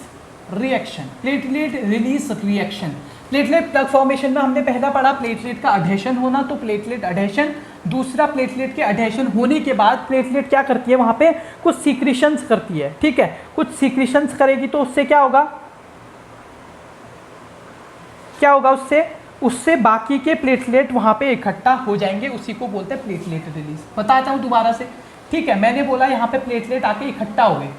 reaction, platelet release reaction. Platelet plug formation में हमने पहला पढ़ा प्लेटलेट का अडहेशन होना, तो प्लेटलेट अडहेशन। दूसरा, प्लेटलेट के अडहेशन होने के बाद प्लेटलेट क्या करती है, वहाँ पे कुछ सीक्रेशंस करती है, ठीक है, कुछ सीक्रेशंस करेगी तो उससे क्या होगा, क्या होगा उससे बाकी के प्लेटलेट वहाँ पे इकट्ठा हो जाएंगे, उसी को बोलते हैं प्लेटलेट रिलीज। बताता हूँ दोबारा से, ठीक है। मैंने बोला यहाँ पे प्लेटलेट आके इकट्ठा हो गए,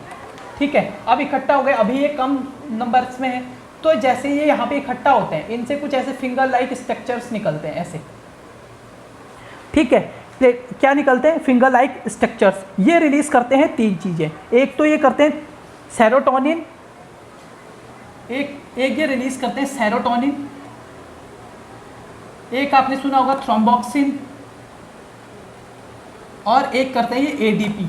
ठीक है। अब इकट्ठा हो गए, अभी ये कम नंबर्स में है, तो जैसे ये यहाँ पे इकट्ठा होते हैं, इनसे कुछ ऐसे फिंगर लाइक स्ट्रक्चर्स निकलते हैं ऐसे, ठीक है। क्या निकलते हैं, फिंगर लाइक स्ट्रक्चर्स। ये रिलीज करते हैं तीन चीज़ें, एक तो ये करते हैं सेरोटोनिन, एक ये रिलीज करते हैं सेरोटोनिन, एक आपने सुना होगा थ्रोम्बोक्सिन, और एक करते हैं ये एडीपी।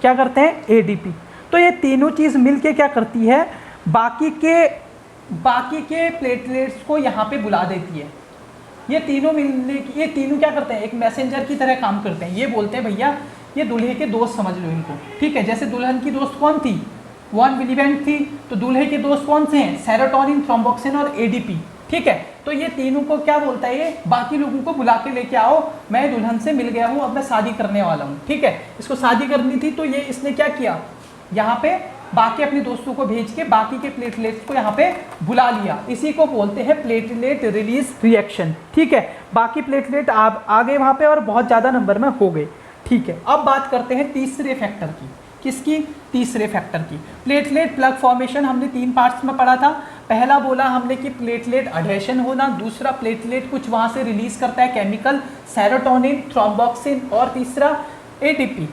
क्या करते हैं, एडीपी। तो ये तीनों चीज़ मिलके क्या करती है, बाकी के प्लेटलेट्स को यहाँ पे बुला देती है। ये तीनों मिलने, ये तीनों क्या करते हैं, एक मैसेंजर की तरह काम करते हैं। ये बोलते हैं भैया ये दूल्हे के दोस्त समझ लो इनको, ठीक है। जैसे दुल्हन की दोस्त कौन थी, वन विलिवेंट थी, तो दूल्हे के दोस्त कौन से हैं, सेरोटोनिन, थ्रोम्बोक्सिन और एडीपी, ठीक है। तो ये तीनों को क्या बोलता है, ये बाकी लोगों को बुला के लेके आओ, मैं दुल्हन से मिल गया हूँ, अब मैं शादी करने वाला हूँ, ठीक है। इसको शादी करनी थी, तो ये इसने क्या किया, यहाँ पे बाकी अपने दोस्तों को भेज के बाकी के प्लेटलेट्स को यहाँ पे बुला लिया। इसी को बोलते हैं प्लेटलेट रिलीज रिएक्शन, ठीक है। बाकी प्लेटलेट आ गए वहाँ पे और बहुत ज़्यादा नंबर में हो गए, ठीक है। अब बात करते हैं तीसरे फैक्टर की, किसकी, तीसरे फैक्टर की। प्लेटलेट प्लग फॉर्मेशन हमने 3 पार्ट्स में पढ़ा था। पहला बोला हमने कि प्लेटलेट अडहेशन होना, दूसरा प्लेटलेट कुछ वहाँ से रिलीज करता है केमिकल, सेरोटोनिन, थ्रोम्बोक्सिन, और तीसरा एटीपी।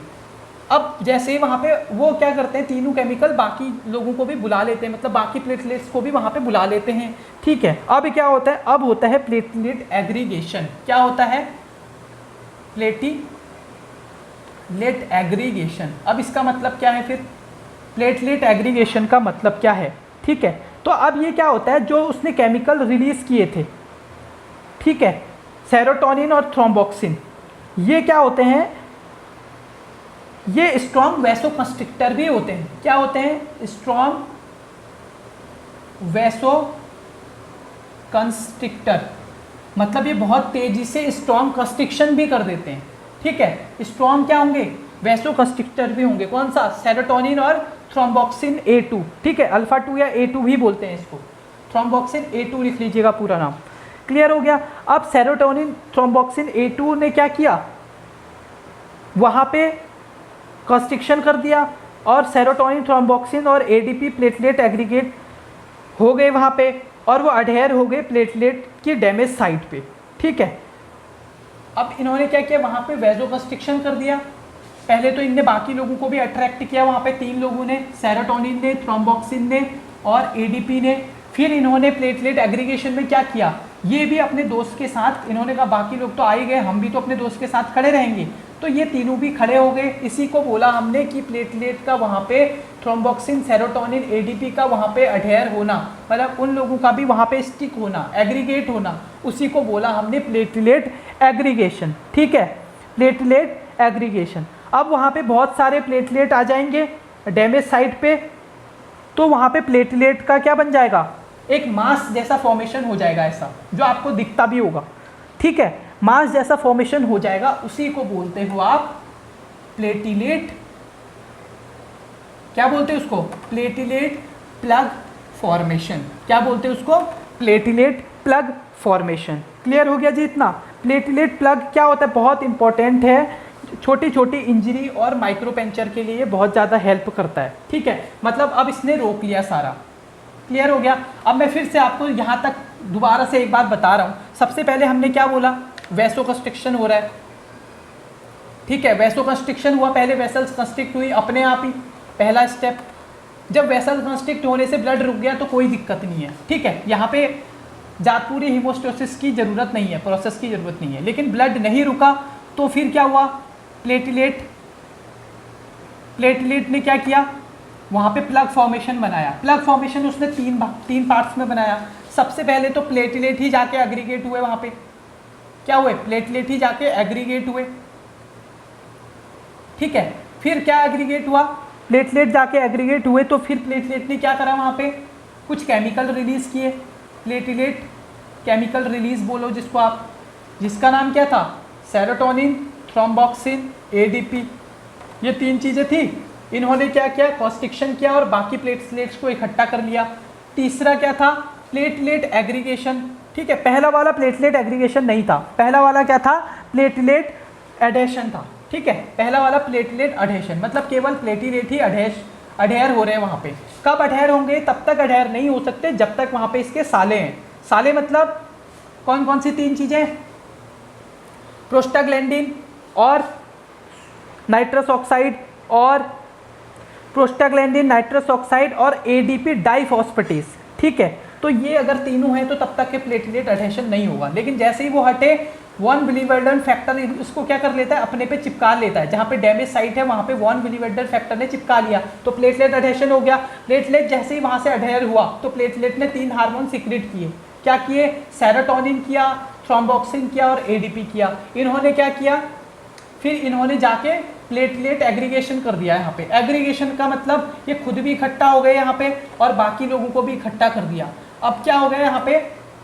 अब जैसे वहाँ पे वो क्या करते हैं, तीनों केमिकल बाकी लोगों को भी बुला लेते हैं, मतलब बाकी प्लेटलेट्स को भी वहाँ पे बुला लेते हैं, ठीक है। अब क्या होता है, अब होता है प्लेटलेट एग्रीगेशन। क्या होता है, प्लेटलेट एग्रीगेशन। अब इसका मतलब क्या है, फिर प्लेटलेट एग्रीगेशन का मतलब क्या है, ठीक है। तो अब ये क्या होता है, जो उसने केमिकल रिलीज किए थे, ठीक है, सेरोटोनिन और थ्रोम्बोक्सिन, ये क्या होते हैं, ये स्ट्रॉन्ग वैसोकंस्ट्रिक्टर भी होते हैं। क्या होते हैं, स्ट्रॉन्ग वैसोकंस्ट्रिक्टर, मतलब ये बहुत तेजी से स्ट्रॉन्ग कंस्ट्रिक्शन भी कर देते हैं, ठीक है। स्ट्रॉन्ग क्या होंगे, वैसोकंस्ट्रिक्टर भी होंगे। कौन सा, सेरोटोनिन और थ्रोम्बोक्सिन A2, ठीक है, अल्फा 2 या A2 भी बोलते हैं इसको, थ्रोम्बोक्सिन A2 लिख लीजिएगा पूरा नाम। क्लियर हो गया। अब सेरोटोनिन थ्रोम्बोक्सिन A2 ने क्या किया, वहाँ पे कंस्ट्रिक्शन कर दिया, और सेरोटोनिन, थ्रोम्बोक्सिन और एडीपी प्लेटलेट एग्रीगेट हो गए वहाँ पे, और वो अडहेयर हो गए प्लेटलेट की डैमेज साइट पे, ठीक है। अब इन्होंने क्या किया, वहाँ पे वैसो कंस्ट्रिक्शन कर दिया। पहले तो इनने बाकी लोगों को भी अट्रैक्ट किया, वहाँ पे 3 लोगों ने, सेरोटोनिन ने, थ्रोम्बोक्सिन ने और एडीपी ने। फिर इन्होंने प्लेटलेट एग्रीगेशन में क्या किया, ये भी अपने दोस्त के साथ, इन्होंने कहा बाकी लोग तो आ ही गए, हम भी तो अपने दोस्त के साथ खड़े रहेंगे, तो ये तीनों भी खड़े हो गए। इसी को बोला हमने कि प्लेटलेट का वहाँ पे थ्रोम्बोक्सिन, सेरोटोनिन, एडीपी का वहाँ पे अडहेयर होना, मतलब उन लोगों का भी वहाँ पे स्टिक होना, एग्रीगेट होना, उसी को बोला हमने प्लेटलेट एग्रीगेशन, ठीक है, प्लेटलेट एग्रीगेशन। अब वहाँ पे बहुत सारे प्लेटलेट आ जाएंगे डैमेज साइट पे, तो वहाँ पे प्लेटलेट का क्या बन जाएगा, एक मास जैसा फॉर्मेशन हो जाएगा, ऐसा जो आपको दिखता भी होगा, ठीक है, मास जैसा फॉर्मेशन हो जाएगा, उसी को बोलते हो आप प्लेटलेट, क्या बोलते हैं उसको, प्लेटलेट प्लग फॉर्मेशन। क्या बोलते हैं उसको, प्लेटलेट प्लग फॉर्मेशन। क्लियर हो गया जी इतना। प्लेटलेट प्लग क्या होता है, बहुत इंपॉर्टेंट है, छोटी छोटी इंजरी और माइक्रो पंचर के लिए बहुत ज़्यादा हेल्प करता है, ठीक है। मतलब अब इसने रोक लिया सारा, क्लियर हो गया। अब मैं फिर से आपको यहाँ तक दोबारा से एक बात बता रहा हूँ। सबसे पहले हमने क्या बोला, वैसोकंस्ट्रिक्शन हो रहा है, ठीक है, वैसोकंस्ट्रिक्शन हुआ, पहले वेसल्स कंस्ट्रिक्ट हुई अपने आप ही, पहला स्टेप। जब वेसल कंस्ट्रिक्ट होने से ब्लड रुक गया तो कोई दिक्कत नहीं है, ठीक है, यहाँ पे जातपूरी हीमोस्टेसिस की ज़रूरत नहीं है, प्रोसेस की ज़रूरत नहीं है। लेकिन ब्लड नहीं रुका तो फिर क्या हुआ, प्लेटलेट ने क्या किया, वहाँ पे प्लग फॉर्मेशन बनाया। प्लग फॉर्मेशन उसने तीन पार्ट्स में बनाया। सबसे पहले तो प्लेटलेट ही जाके एग्रीगेट हुए, वहाँ पे क्या हुए, प्लेटलेट ही जाके एग्रीगेट हुए, ठीक है। फिर क्या एग्रीगेट हुआ, प्लेटलेट जाके एग्रीगेट हुए तो फिर प्लेटलेट ने क्या करा वहाँ पे, कुछ केमिकल रिलीज़ किए। प्लेटलेट केमिकल रिलीज़ बोलो जिसको आप, जिसका नाम क्या था, सेरोटोनिन, थ्रोम्बोक्सिन, एडीपी, ये 3 चीज़ें थी। इन्होंने क्या किया, कॉन्स्ट्रिक्शन किया और बाकी प्लेटलेट्स को इकट्ठा कर लिया। तीसरा क्या था, प्लेटलेट एग्रीगेशन। ठीक है, पहला वाला प्लेटलेट एग्रीगेशन नहीं था, पहला वाला क्या था, प्लेटलेट एडेशन था। ठीक है, पहला वाला प्लेटलेट एडेशन, मतलब केवल प्लेटलेट ही अडेयर हो रहे हैं वहाँ पे। कब अडेयर होंगे, तब तक अडेयर नहीं हो सकते जब तक वहाँ पे इसके साले हैं। साले मतलब कौन कौन सी 3 चीज़ें, प्रोस्टाग्लैंडिन और नाइट्रस ऑक्साइड, और प्रोस्टाग्लैंडिन, नाइट्रस ऑक्साइड और एडीपी डाइफॉस्फेटेस। ठीक है, तो ये अगर तीनों हैं तो तब तक के प्लेटलेट एडेशन नहीं होगा। लेकिन जैसे ही वो हटे, वॉन विलीवेल्डन फैक्टर उसको क्या कर लेता है, अपने पे चिपका लेता है। जहाँ पे डैमेज साइट है वहाँ पे वॉन विलीवेल्डन फैक्टर ने चिपका लिया तो प्लेटलेट एडेशन हो गया। प्लेटलेट जैसे ही वहाँ से अडेयर हुआ तो प्लेटलेट ने 3 हार्मोन सिक्रेट किए। क्या किए, सेरोटोनिन किया, थ्रोम्बोक्सिन किया और एडीपी किया। इन्होंने क्या किया, फिर इन्होंने जाके प्लेटलेट एग्रीगेशन कर दिया। यहाँ पे एग्रीगेशन का मतलब ये खुद भी इकट्ठा हो गए यहाँ पे और बाकी लोगों को भी इकट्ठा कर दिया। अब क्या हो गया, यहाँ पे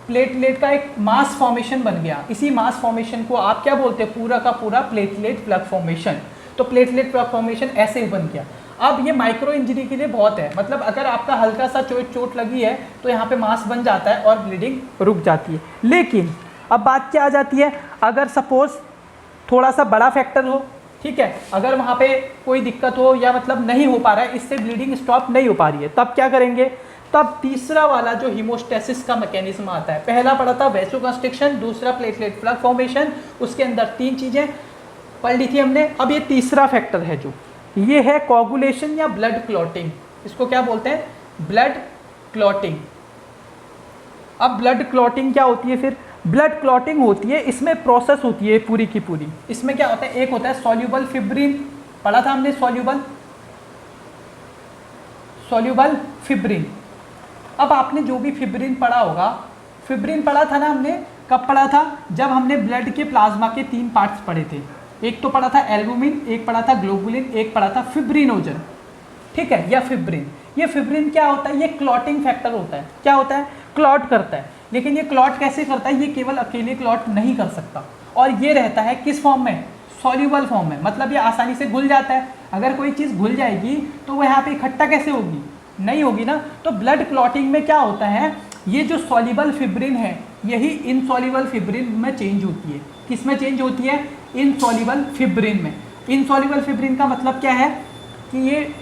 प्लेटलेट का एक मास फॉर्मेशन बन गया। इसी मास फॉर्मेशन को आप क्या बोलते हैं, पूरा का पूरा प्लेटलेट प्लग फॉर्मेशन। तो प्लेटलेट प्लग फॉर्मेशन ऐसे ही बन गया। अब ये माइक्रो इंजरी के लिए बहुत है, मतलब अगर आपका हल्का सा चोट लगी है तो यहाँ पे मास बन जाता है और ब्लीडिंग रुक जाती है। लेकिन अब बात क्या आ जाती है, अगर सपोज थोड़ा सा बड़ा फैक्टर हो, ठीक है, अगर वहाँ पे कोई दिक्कत हो या मतलब नहीं हो पा रहा है, इससे ब्लीडिंग स्टॉप नहीं हो पा रही है, तब क्या करेंगे, तब तीसरा वाला जो हीमोस्टेसिस का मैकेनिज्म आता है। पहला पढ़ा था वैसोकंस्ट्रिक्शन, दूसरा प्लेटलेट प्लग फॉर्मेशन, उसके अंदर 3 चीज़ें पढ़ ली थी हमने। अब ये तीसरा फैक्टर है जो ये है कोगुलेशन या ब्लड क्लॉटिंग। इसको क्या बोलते हैं, ब्लड क्लॉटिंग। अब ब्लड क्लॉटिंग क्या होती है, फिर ब्लड क्लॉटिंग होती है, इसमें प्रोसेस होती है पूरी की पूरी। इसमें क्या होता है, एक होता है सॉल्यूबल फिब्रिन, पढ़ा था हमने सॉल्यूबल फिब्रिन। अब आपने जो भी फिब्रिन पढ़ा होगा, फिब्रिन पढ़ा था ना हमने, कब पढ़ा था, जब हमने ब्लड के प्लाज्मा के 3 पार्ट्स पढ़े थे। एक तो पढ़ा था एल्बुमिन, एक पढ़ा था ग्लोबुलिन, एक पढ़ा था फिब्रिनोजन। ठीक है, या फिब्रिन। ये फिब्रिन क्या होता है, ये क्लॉटिंग फैक्टर होता है। क्या होता है, क्लॉट करता है। लेकिन ये क्लॉट कैसे करता है, ये केवल अकेले क्लॉट नहीं कर सकता, और ये रहता है किस फॉर्म में, सॉल्यूबल फॉर्म में, मतलब ये आसानी से घुल जाता है। अगर कोई चीज़ घुल जाएगी तो वो यहाँ पे इकट्ठा कैसे होगी, नहीं होगी ना। तो ब्लड क्लॉटिंग में क्या होता है, ये जो सॉल्यूबल फिब्रिन है यही इनसॉल्यूबल फिब्रिन में चेंज होती है। किस में चेंज होती है, इनसॉल्यूबल फिब्रिन में। इनसॉल्यूबल फिब्रिन का मतलब क्या है कि ये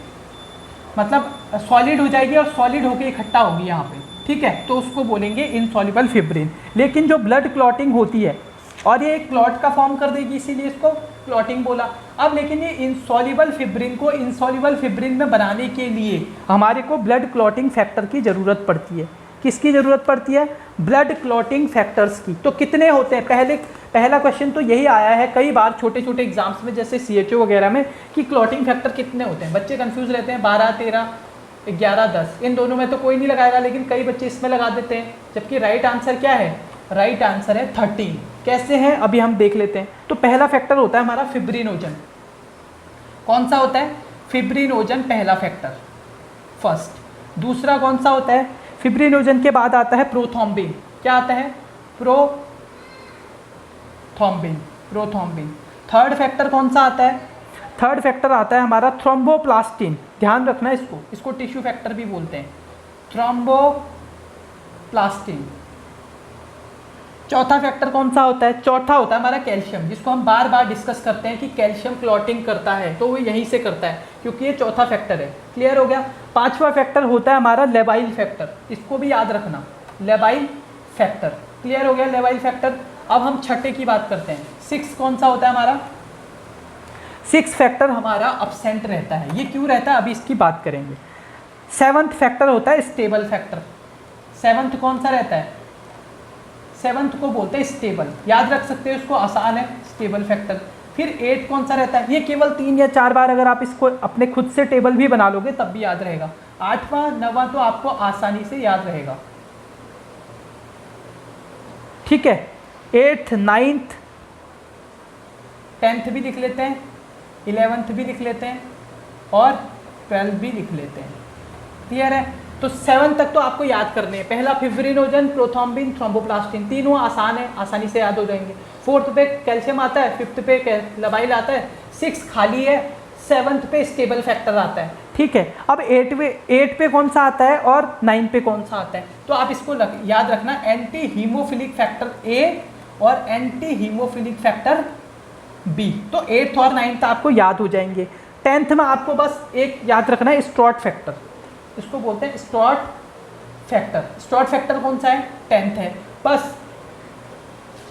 मतलब सॉलिड हो जाएगी और सॉलिड होकर इकट्ठा होगी यहाँ पे। ठीक है, तो उसको बोलेंगे इनसॉल्यूबल फिब्रिन। लेकिन जो ब्लड क्लॉटिंग होती है और ये एक क्लॉट का फॉर्म कर देगी, इसीलिए इसको क्लॉटिंग बोला। अब लेकिन ये इनसॉल्यूबल फिब्रिन को इनसॉल्यूबल फिब्रिन में बनाने के लिए हमारे को ब्लड क्लॉटिंग फैक्टर की ज़रूरत पड़ती है। किसकी ज़रूरत पड़ती है, ब्लड क्लॉटिंग फैक्टर्स की। तो कितने होते हैं, पहला क्वेश्चन तो यही आया है कई बार छोटे छोटे एग्जाम्स में, जैसे CHO वगैरह में, कि क्लॉटिंग फैक्टर कितने होते हैं। बच्चे कंफ्यूज रहते हैं, 12, 13, 11, 10, इन दोनों में तो कोई नहीं लगाएगा, लेकिन कई बच्चे इसमें लगा देते हैं। जबकि राइट आंसर क्या है, राइट आंसर है 13। कैसे हैं अभी हम देख लेते हैं। तो पहला फैक्टर होता है हमारा फिब्रिनोजन। कौन सा होता है, फिब्रिनोजन पहला फैक्टर, फर्स्ट। दूसरा कौन सा होता है, फिब्रिनोजन के बाद आता है प्रोथ्रोम्बिन। क्या आता है, प्रोथ्रोम्बिन। थर्ड फैक्टर कौन सा आता है, थर्ड फैक्टर आता है हमारा थ्रोम्बोप्लास्टिन। ध्यान रखना इसको टिश्यू फैक्टर भी बोलते हैं, थ्रोम्बोप्लास्टिन। चौथा फैक्टर कौन सा होता है, चौथा होता है हमारा कैल्शियम, जिसको हम बार बार डिस्कस करते हैं कि कैल्शियम क्लॉटिंग करता है, तो वो यहीं से करता है क्योंकि ये चौथा फैक्टर है। क्लियर हो गया। पांचवा फैक्टर होता है हमारा लेबाइल फैक्टर, इसको भी याद रखना, लेबाइल फैक्टर। क्लियर हो गया, लेबाइल फैक्टर। अब हम छठे की बात करते हैं, 6 कौन सा होता है हमारा, 6 फैक्टर हमारा अब्सेंट रहता है। ये क्यों रहता है, अभी इसकी बात करेंगे। 7th फैक्टर होता है स्टेबल फैक्टर। 7th कौन सा रहता है, 7th को बोलते हैं स्टेबल, याद रख सकते हो, इसको आसान है, स्टेबल फैक्टर। फिर 8 कौन सा रहता है, ये केवल 3 या 4 बार अगर आप इसको अपने खुद से टेबल भी बना लोगे तब भी याद रहेगा। 8वां 9वां तो आपको आसानी से याद रहेगा। ठीक है, 8th 9th 10th भी लिख लेते हैं, 11th भी लिख लेते हैं, और 12 भी लिख लेते हैं। क्लियर है? तो 7 तक तो आपको याद करने हैं। पहला फिब्रिनोजन, प्रोथ्रोम्बिन, थ्रोम्बोप्लास्टिन, तीनों आसान है, आसानी से याद हो जाएंगे। 4th पे कैल्शियम आता है, 5th पे लबाइल आता है, 6 खाली है, 7th पे स्टेबल फैक्टर आता है। ठीक है, अब 8 पे कौन सा आता है और 9 पे कौन सा आता है, तो आप इसको याद रखना, एंटी हीमोफिलिक फैक्टर ए और एंटी हीमोफिलिक फैक्टर बी। तो 8th और 9th आपको याद हो जाएंगे। 10th में आपको बस एक याद रखना है, स्ट्रॉट फैक्टर, इसको बोलते हैं स्ट्रॉट फैक्टर। स्ट्रॉट फैक्टर कौन सा है? 10th है। बस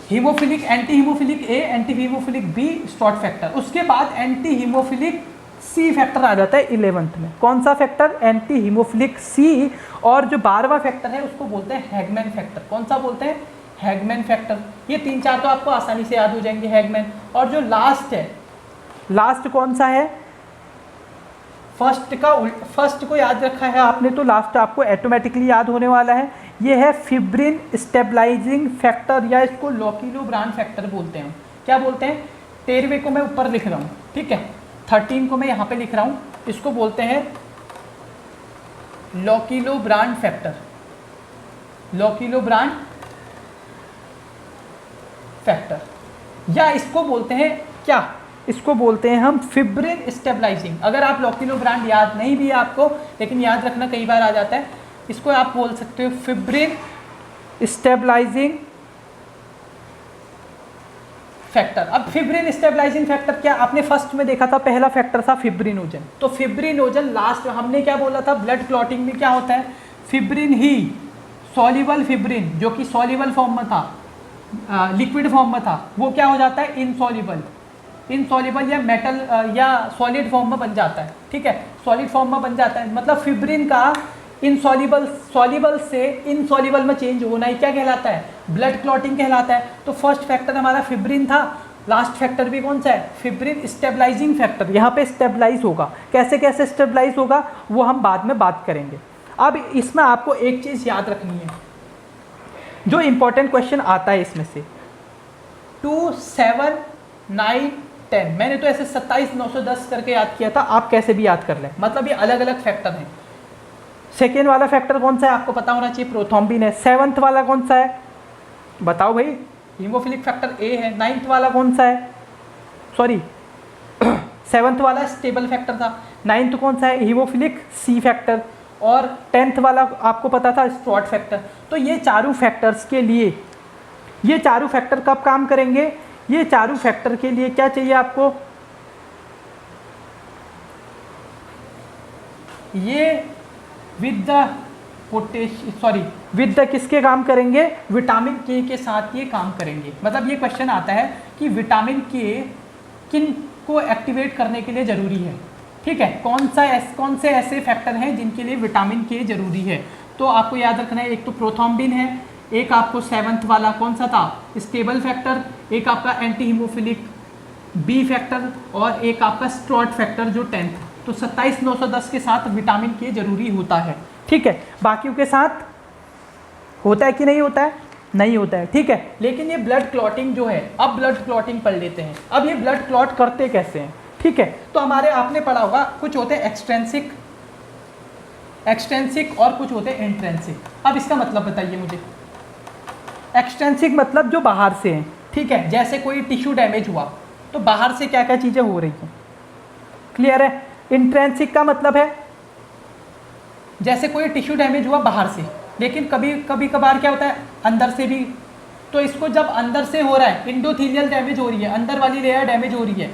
हीमोफिलिक, एंटी हीमोफिलिक ए, एंटी हीमोफिलिक बी, स्ट्रॉट फैक्टर। उसके बाद एंटी हीमोफिलिक सी फैक्टर आ जाता है 11th में। कौन सा फैक्टर? एंटी हीमोफिलिक सी। और जो 12वां फैक्टर है उसको बोलते हैं हैगमैन फैक्टर। कौन सा बोलते हैं? Hageman factor. ये 3-4 तो आपको आसानी से याद हो जाएंगे, हैगमैन। और जो लास्ट है, लास्ट कौन सा है? फर्स्ट को याद रखा है आपने तो लास्ट आपको ऑटोमेटिकली याद होने वाला है। ये है फिब्रिन स्टेबलाइजिंग फैक्टर, या इसको लॉकिलोब्रांड फैक्टर बोलते हैं। क्या बोलते हैं? 13वें को मैं ऊपर लिख रहा हूँ, ठीक है, 13 को मैं यहाँ पे लिख रहा हूँ। इसको बोलते हैं लॉकिलोब्रांड फैक्टर, लॉकिलोब्रांड फैक्टर, या इसको बोलते हैं क्या? इसको बोलते हैं हम फिब्रिन स्टेबलाइजिंग। अगर आप लॉकिलोब्रांड याद नहीं भी है आपको, लेकिन याद रखना कई बार आ जाता है, इसको आप बोल सकते हो फिब्रिन स्टेबलाइजिंग फैक्टर। अब फिब्रिन स्टेबलाइजिंग फैक्टर क्या? आपने फर्स्ट में देखा था, पहला फैक्टर था फिब्रिनोजन। तो फिब्रिनोजन लास्ट में हमने क्या बोला था? ब्लड क्लॉटिंग में क्या होता है? फिब्रिन ही, सॉल्युबल फिब्रिन जो कि सॉल्युबल फॉर्म में था, लिक्विड फॉर्म में था, वो क्या हो जाता है? इनसॉल्युबल, इनसॉल्युबल या मेटल या सॉलिड फॉर्म में बन जाता है। ठीक है, सॉलिड फॉर्म में बन जाता है, मतलब फिब्रिन का इनसॉल्युबल, सॉल्युबल से इनसॉल्युबल में चेंज होना ही क्या कहलाता है? ब्लड क्लॉटिंग कहलाता है। तो फर्स्ट फैक्टर हमारा फिब्रिन था, लास्ट फैक्टर भी कौन सा है? Fibrin stabilising factor. यहाँ पे स्टेबलाइज होगा, कैसे कैसे स्टेबलाइज होगा वो हम बाद में बात करेंगे। अब इसमें आपको एक चीज़ याद रखनी है, जो इंपॉर्टेंट क्वेश्चन आता है इसमें से 2, 7, 9, 10, मैंने तो ऐसे 27,910 करके याद किया था, आप कैसे भी याद कर लें, मतलब ये अलग अलग फैक्टर हैं। सेकेंड वाला फैक्टर कौन सा है? आपको पता होना चाहिए, प्रोथ्रोम्बिन है। 7th वाला कौन सा है? बताओ भाई, हीमोफिलिक फैक्टर ए है। 9th वाला कौन सा है? सॉरी 7th वाला स्टेबल फैक्टर था, 9th कौन सा है? Haemophilic C factor. और 10th वाला आपको पता था, स्ट्रॉट फैक्टर। तो ये चारों फैक्टर्स के लिए, ये चारों फैक्टर कब काम करेंगे? ये चारों फैक्टर के लिए क्या चाहिए आपको? ये विद द किसके काम करेंगे? विटामिन के साथ ये काम करेंगे। मतलब ये क्वेश्चन आता है कि विटामिन के किन को एक्टिवेट करने के लिए ज़रूरी है। ठीक है, कौन से ऐसे फैक्टर हैं जिनके लिए विटामिन के ज़रूरी है? तो आपको याद रखना है, एक तो प्रोथ्रोम्बिन है, एक आपको 7th वाला कौन सा था? स्टेबल फैक्टर, एक आपका एंटी हीमोफिलिक बी फैक्टर, और एक आपका स्ट्रॉट फैक्टर जो 10th। तो 27,910 के साथ विटामिन के जरूरी होता है। ठीक है, बाकियों के साथ होता है कि नहीं होता है? नहीं होता है। ठीक है, लेकिन ये ब्लड क्लॉटिंग जो है, अब ब्लड क्लॉटिंग पढ़ लेते हैं। अब ये ब्लड क्लॉट करते कैसे हैं? ठीक है, तो हमारे आपने पढ़ा होगा, कुछ होते हैं एक्सट्रेंसिक और कुछ होते हैं इंट्रेंसिक। अब इसका मतलब बताइए मुझे। एक्सट्रेंसिक मतलब जो बाहर से हैं। ठीक है, जैसे कोई टिश्यू डैमेज हुआ तो बाहर से क्या क्या चीज़ें हो रही हैं। क्लियर है? इंट्रेंसिक का मतलब है जैसे कोई टिश्यू डैमेज हुआ बाहर से, लेकिन कभी कभार क्या होता है अंदर से भी। तो इसको जब अंदर से हो रहा है, इंडोथीलियल डैमेज हो रही है, अंदर वाली लेयर डैमेज हो रही है,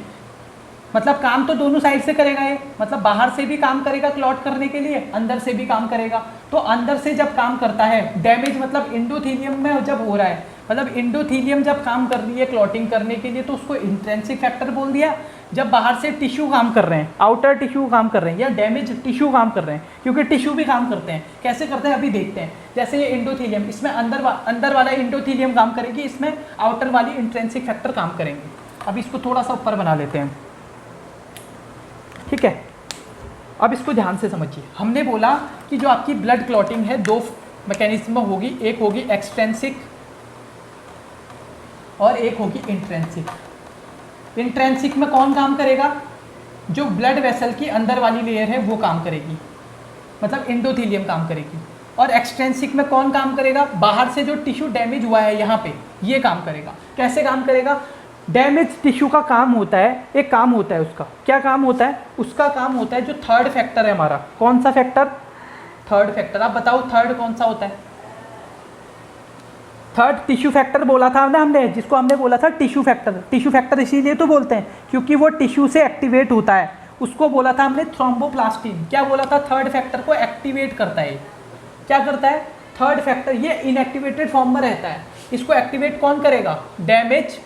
मतलब काम तो दोनों साइड से करेगा ये, मतलब बाहर से भी काम करेगा क्लॉट करने के लिए, अंदर से भी काम करेगा। तो अंदर से जब काम करता है, डैमेज मतलब इंडोथीलियम में जब हो रहा है, मतलब इंडोथीलियम जब काम कर रही है क्लॉटिंग करने के लिए, तो उसको इंट्रेंसिक फैक्टर बोल दिया। जब बाहर से टिश्यू काम कर रहे हैं, आउटर टिश्यू काम कर रहे हैं, या डैमेज टिश्यू काम कर रहे हैं, क्योंकि टिश्यू भी काम करते हैं। कैसे करते हैं अभी देखते हैं। जैसे ये इंडोथीलियम, इसमें अंदर वाला इंडोथीलियम काम करेगी, इसमें आउटर वाली इंट्रेंसिक फैक्टर काम करेंगे। अब इसको थोड़ा सा ऊपर बना लेते हैं। ठीक है, अब इसको ध्यान से समझिए। हमने बोला कि जो आपकी ब्लड क्लॉटिंग है 2 मैकेनिज्म में होगी, एक होगी एक्सट्रेंसिक और एक होगी इंट्रेंसिक। इंट्रेंसिक में कौन काम करेगा? जो ब्लड वेसल की अंदर वाली लेयर है वो काम करेगी, मतलब एंडोथेलियम काम करेगी। और एक्सट्रेंसिक में कौन काम करेगा? बाहर से जो टिश्यू डैमेज हुआ है यहाँ पे, ये काम करेगा। कैसे काम करेगा? डैमेज टिश्यू का काम होता है, एक काम होता है उसका, क्या काम होता है? उसका काम होता है जो थर्ड फैक्टर है हमारा। कौन सा फैक्टर? Third factor. आप बताओ थर्ड कौन सा होता है? थर्ड टिश्यू फैक्टर बोला था ना हमने, जिसको हमने बोला था टिश्यू फैक्टर। टिश्यू फैक्टर इसीलिए तो बोलते हैं क्योंकि वो टिश्यू से एक्टिवेट होता है। उसको बोला था हमने थ्रोम्बोप्लास्टिन। क्या बोला था? थर्ड फैक्टर को एक्टिवेट करता है। क्या करता है? Third factor. ये इनएक्टिवेटेड फॉर्म में रहता है, इसको एक्टिवेट कौन करेगा? Damage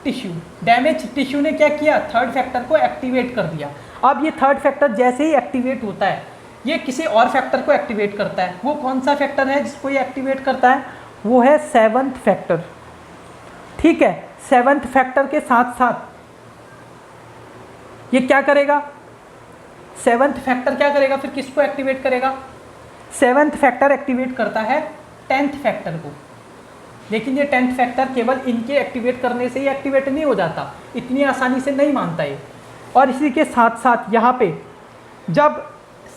tissue. डैमेज टिश्यू ने क्या किया? थर्ड फैक्टर को एक्टिवेट कर दिया। अब ये थर्ड फैक्टर जैसे ही एक्टिवेट होता है, ये किसी और फैक्टर को एक्टिवेट करता है। वो कौन सा फैक्टर है जिसको ये एक्टिवेट करता है? वो है सेवंथ फैक्टर। ठीक है, सेवंथ फैक्टर के साथ साथ ये क्या करेगा? सेवंथ फैक्टर क्या करेगा? फिर किसको एक्टिवेट करेगा? सेवंथ फैक्टर एक्टिवेट करता है टेंथ फैक्टर को। लेकिन ये टेंथ फैक्टर केवल इनके एक्टिवेट करने से ही एक्टिवेट नहीं हो जाता, इतनी आसानी से नहीं मानता ये। और इसी के साथ साथ यहाँ पे जब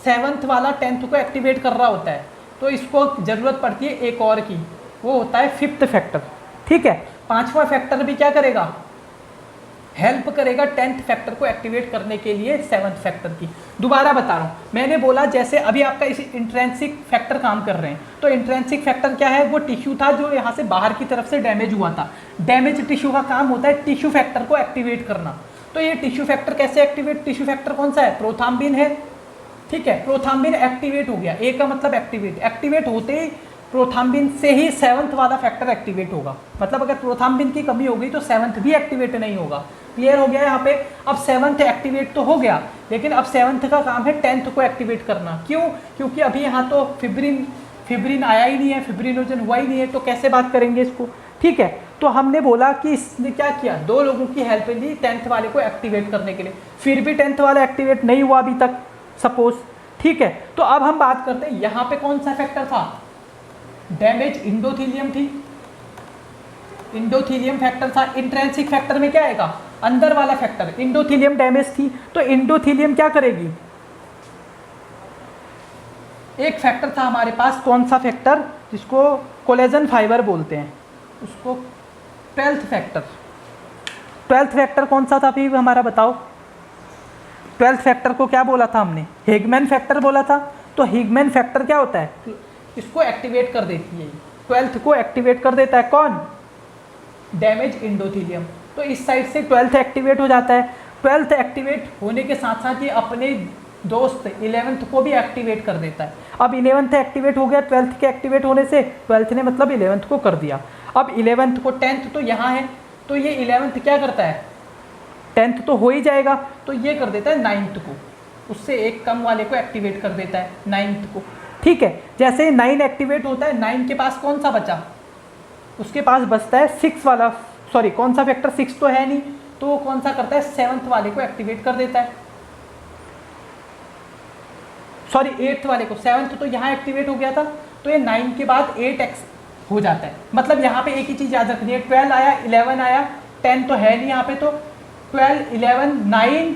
सेवंथ वाला टेंथ को एक्टिवेट कर रहा होता है तो इसको ज़रूरत पड़ती है एक और की, वो होता है फिफ्थ फैक्टर। ठीक है, पांचवा फैक्टर भी क्या करेगा? हेल्प करेगा टेंथ फैक्टर को एक्टिवेट करने के लिए सेवंथ फैक्टर की। दोबारा बता रहा हूँ, मैंने बोला जैसे अभी आपका इस इंट्रेंसिक फैक्टर काम कर रहे हैं, तो इंट्रेंसिक फैक्टर क्या है? वो टिश्यू था जो यहाँ से बाहर की तरफ से डैमेज हुआ था। डैमेज टिश्यू का काम होता है टिश्यू फैक्टर को एक्टिवेट करना। तो ये टिश्यू फैक्टर कैसे एक्टिवेट? टिश्यू फैक्टर कौन सा है? प्रोथाम्बिन है। ठीक है, प्रोथाम्बिन एक्टिवेट हो गया। ए का मतलब एक्टिवेट। एक्टिवेट होते ही प्रोथाम्बिन से ही सेवंथ वाला फैक्टर एक्टिवेट होगा। मतलब अगर प्रोथाम्बिन की कमी हो गई तो सेवंथ भी एक्टिवेट नहीं होगा। क्लियर हो गया यहाँ पे? अब सेवंथ एक्टिवेट तो हो गया, लेकिन अब सेवंथ का काम है टेंथ को एक्टिवेट करना। क्यों? क्योंकि अभी यहाँ तो फिब्रिन आया ही नहीं है, फिब्रिनोजन हुआ ही नहीं है, तो कैसे बात करेंगे इसको? ठीक है, तो हमने बोला कि इसने क्या किया? दो लोगों की हेल्प ली टेंथ वाले को एक्टिवेट करने के लिए, फिर भी टेंथ वाला एक्टिवेट नहीं हुआ अभी तक, सपोज। ठीक है, तो अब हम बात करते हैं यहाँ पे कौन सा फैक्टर था? डैमेज इंडोथीलियम थी, इंडोथीलियम फैक्टर था। इंट्रेंसिक फैक्टर में क्या आएगा? अंदर वाला फैक्टर। इंडोथीलियम डैमेज थी तो इंडोथीलियम क्या करेगी? एक फैक्टर था हमारे पास, कौन सा फैक्टर? जिसको कोलेजन फाइबर बोलते हैं, उसको ट्वेल्थ फैक्टर। ट्वेल्थ फैक्टर कौन सा था फिर हमारा? बताओ। ट्वेल्थ फैक्टर को क्या बोला था हमने? हिगमैन फैक्टर बोला था। तो हिगमैन फैक्टर क्या होता है? इसको एक्टिवेट कर देती है, ट्वेल्थ को एक्टिवेट कर देता है। कौन? Damage endothelium. तो इस साइड से ट्वेल्थ एक्टिवेट हो जाता है। ट्वेल्थ एक्टिवेट होने के साथ साथ ये अपने दोस्त 11th को भी एक्टिवेट कर देता है। अब 11th एक्टिवेट हो गया ट्वेल्थ के एक्टिवेट होने से, ट्वेल्थ ने मतलब 11th को कर दिया। अब 11th को, 10th तो यहाँ है, तो ये 11th क्या करता है? 10th तो हो ही जाएगा, तो ये कर देता है 9th को, उससे एक कम वाले को एक्टिवेट कर देता है 9th को। ठीक है, जैसे 9 एक्टिवेट होता है, 9 के पास कौन सा बचा? उसके पास बचता है 6 वाला, सॉरी कौन सा फैक्टर? 6 तो है नहीं, तो वो कौन सा करता है? 7th वाले को एक्टिवेट कर देता है, सॉरी 8th वाले को। 7th तो यहाँ एक्टिवेट हो गया था, तो ये 9 के बाद 8x हो जाता है। मतलब यहाँ पे एक ही चीज़ याद रखनी है, 12 आया, 11 आया, 10 तो है नहीं यहाँ पे, तो 12, 11, 9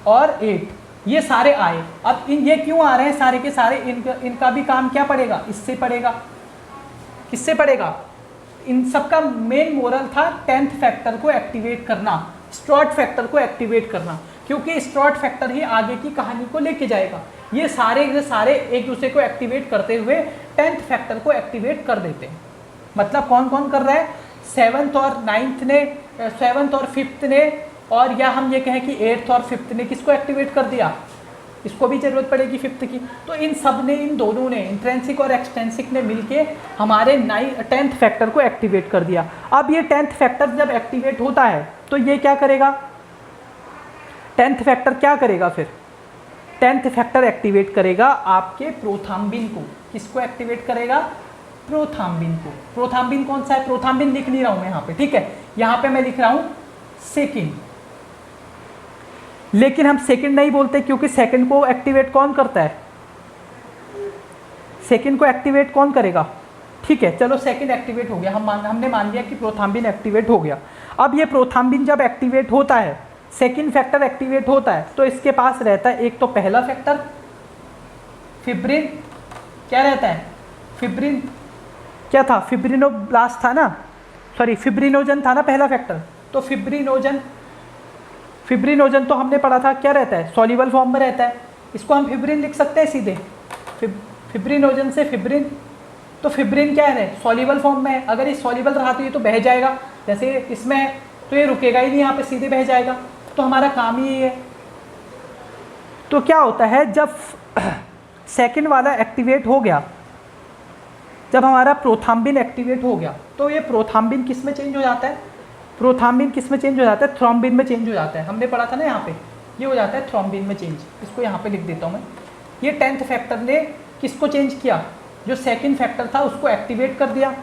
और 8 ये सारे आए। अब ये क्यों आ रहे हैं सारे के सारे? इनका भी काम क्या पड़ेगा? इससे पड़ेगा। किससे पड़ेगा? इन सब का मेन मोरल था 10th फैक्टर को एक्टिवेट करना, स्ट्रॉट फैक्टर को एक्टिवेट करना, क्योंकि स्ट्रॉट फैक्टर ही आगे की कहानी को लेके जाएगा। ये सारे के सारे एक दूसरे को एक्टिवेट करते हुए 10th फैक्टर को एक्टिवेट कर देते हैं। मतलब कौन कौन कर रहा है? 7th और 9th ने, 7th और 5th ने, और या हम ये कहें कि 8th और 5th ने किसको एक्टिवेट कर दिया? इसको भी ज़रूरत पड़ेगी 5th की। तो इन सब ने, इन दोनों ने, इंट्रेंसिक और एक्सटेंसिक ने मिलके हमारे 10th फैक्टर को एक्टिवेट कर दिया। अब ये 10th फैक्टर जब एक्टिवेट होता है तो ये क्या करेगा? 10th फैक्टर क्या करेगा फिर? 10th फैक्टर एक्टिवेट करेगा आपके प्रोथाम्बिन को। किसको एक्टिवेट करेगा? प्रोथाम्बिन को। प्रोथाम्बिन कौन सा है? प्रोथाम्बिन लिख नहीं रहा हूँ मैं यहाँ पे, ठीक है, यहाँ पे मैं लिख रहा हूँ सेकेंड। लेकिन हम सेकंड नहीं बोलते क्योंकि सेकंड को एक्टिवेट कौन करता है? सेकंड को एक्टिवेट कौन करेगा? ठीक है, चलो सेकंड एक्टिवेट हो गया, हमने मान लिया कि प्रोथाम्बिन एक्टिवेट हो गया। अब ये प्रोथाम्बिन जब एक्टिवेट होता है सेकंड फैक्टर एक्टिवेट होता है तो इसके पास रहता है एक तो पहला फैक्टर फिब्रिन, क्या रहता है फिब्रिन, क्या था फिब्रिनोब्लास्ट था ना, सॉरी फिब्रिनोजन था ना पहला फैक्टर, तो फिब्रिनोजन तो हमने पढ़ा था क्या रहता है सॉल्युबल फॉर्म में रहता है, इसको हम फिब्रिन लिख सकते हैं सीधे, फिब्रिनोजन से फिब्रिन, तो फिब्रिन क्या है सॉल्युबल फॉर्म में है, अगर ये सॉल्युबल रहा तो ये तो बह जाएगा, जैसे इसमें है तो ये रुकेगा ही नहीं, यहाँ पे सीधे बह जाएगा, तो हमारा काम ही है। तो क्या होता है जब सेकंड वाला एक्टिवेट हो गया, जब हमारा प्रोथाम्बिन एक्टिवेट हो गया तो ये प्रोथाम्बिन किस में चेंज हो जाता है, प्रोथाम्बिन किस में चेंज हो जाता है, थ्रोम्बिन में चेंज हो जाता है, हमने पढ़ा था ना यहाँ पे, ये हो जाता है थ्रोम्बिन में चेंज, इसको यहाँ पे लिख देता हूँ मैं। ये 10th फैक्टर ने किसको चेंज किया, जो सेकंड फैक्टर था उसको एक्टिवेट कर दिया,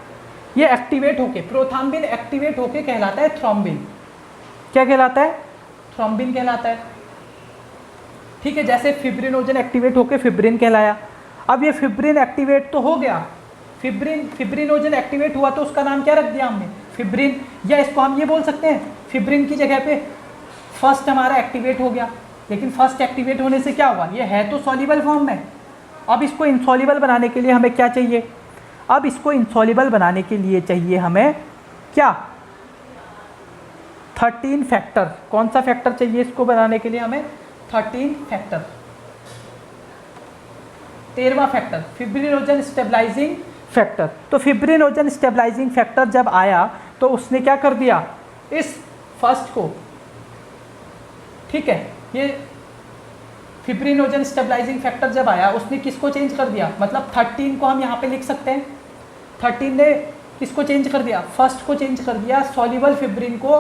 ये एक्टिवेट होके प्रोथाम्बिन एक्टिवेट होके कहलाता है थ्रोम्बिन, क्या कहलाता है थ्रोम्बिन कहलाता है, ठीक है। जैसे फिब्रिनोजन एक्टिवेट होके फिब्रिन कहलाया, अब ये फिब्रिन एक्टिवेट तो हो गया, फिब्रिनोजन एक्टिवेट हुआ तो उसका नाम क्या रख दिया हमने फिब्रिन, या इसको हम ये बोल सकते हैं फिब्रिन की जगह पे फर्स्ट हमारा एक्टिवेट हो गया, लेकिन फर्स्ट एक्टिवेट होने से क्या हुआ, ये है तो सॉल्युबल फॉर्म में, अब इसको इनसॉल्युबल बनाने के लिए हमें क्या चाहिए, अब इसको इनसॉल्युबल बनाने के लिए चाहिए हमें क्या 13 फैक्टर, कौन सा फैक्टर चाहिए इसको बनाने के लिए हमें 13 फैक्टर, 13वां फैक्टर फिब्रिनोजन स्टेबलाइजिंग फैक्टर। तो फिब्रिनोजन स्टेबलाइजिंग फैक्टर जब आया तो उसने क्या कर दिया, इस फर्स्ट को, ठीक है, ये फिब्रिनोजन स्टेबलाइजिंग फैक्टर जब आया उसने किसको चेंज कर दिया, मतलब 13 को हम यहाँ पे लिख सकते हैं, 13 ने किसको चेंज कर दिया, फर्स्ट को चेंज कर दिया, सॉल्युबल फिब्रिन को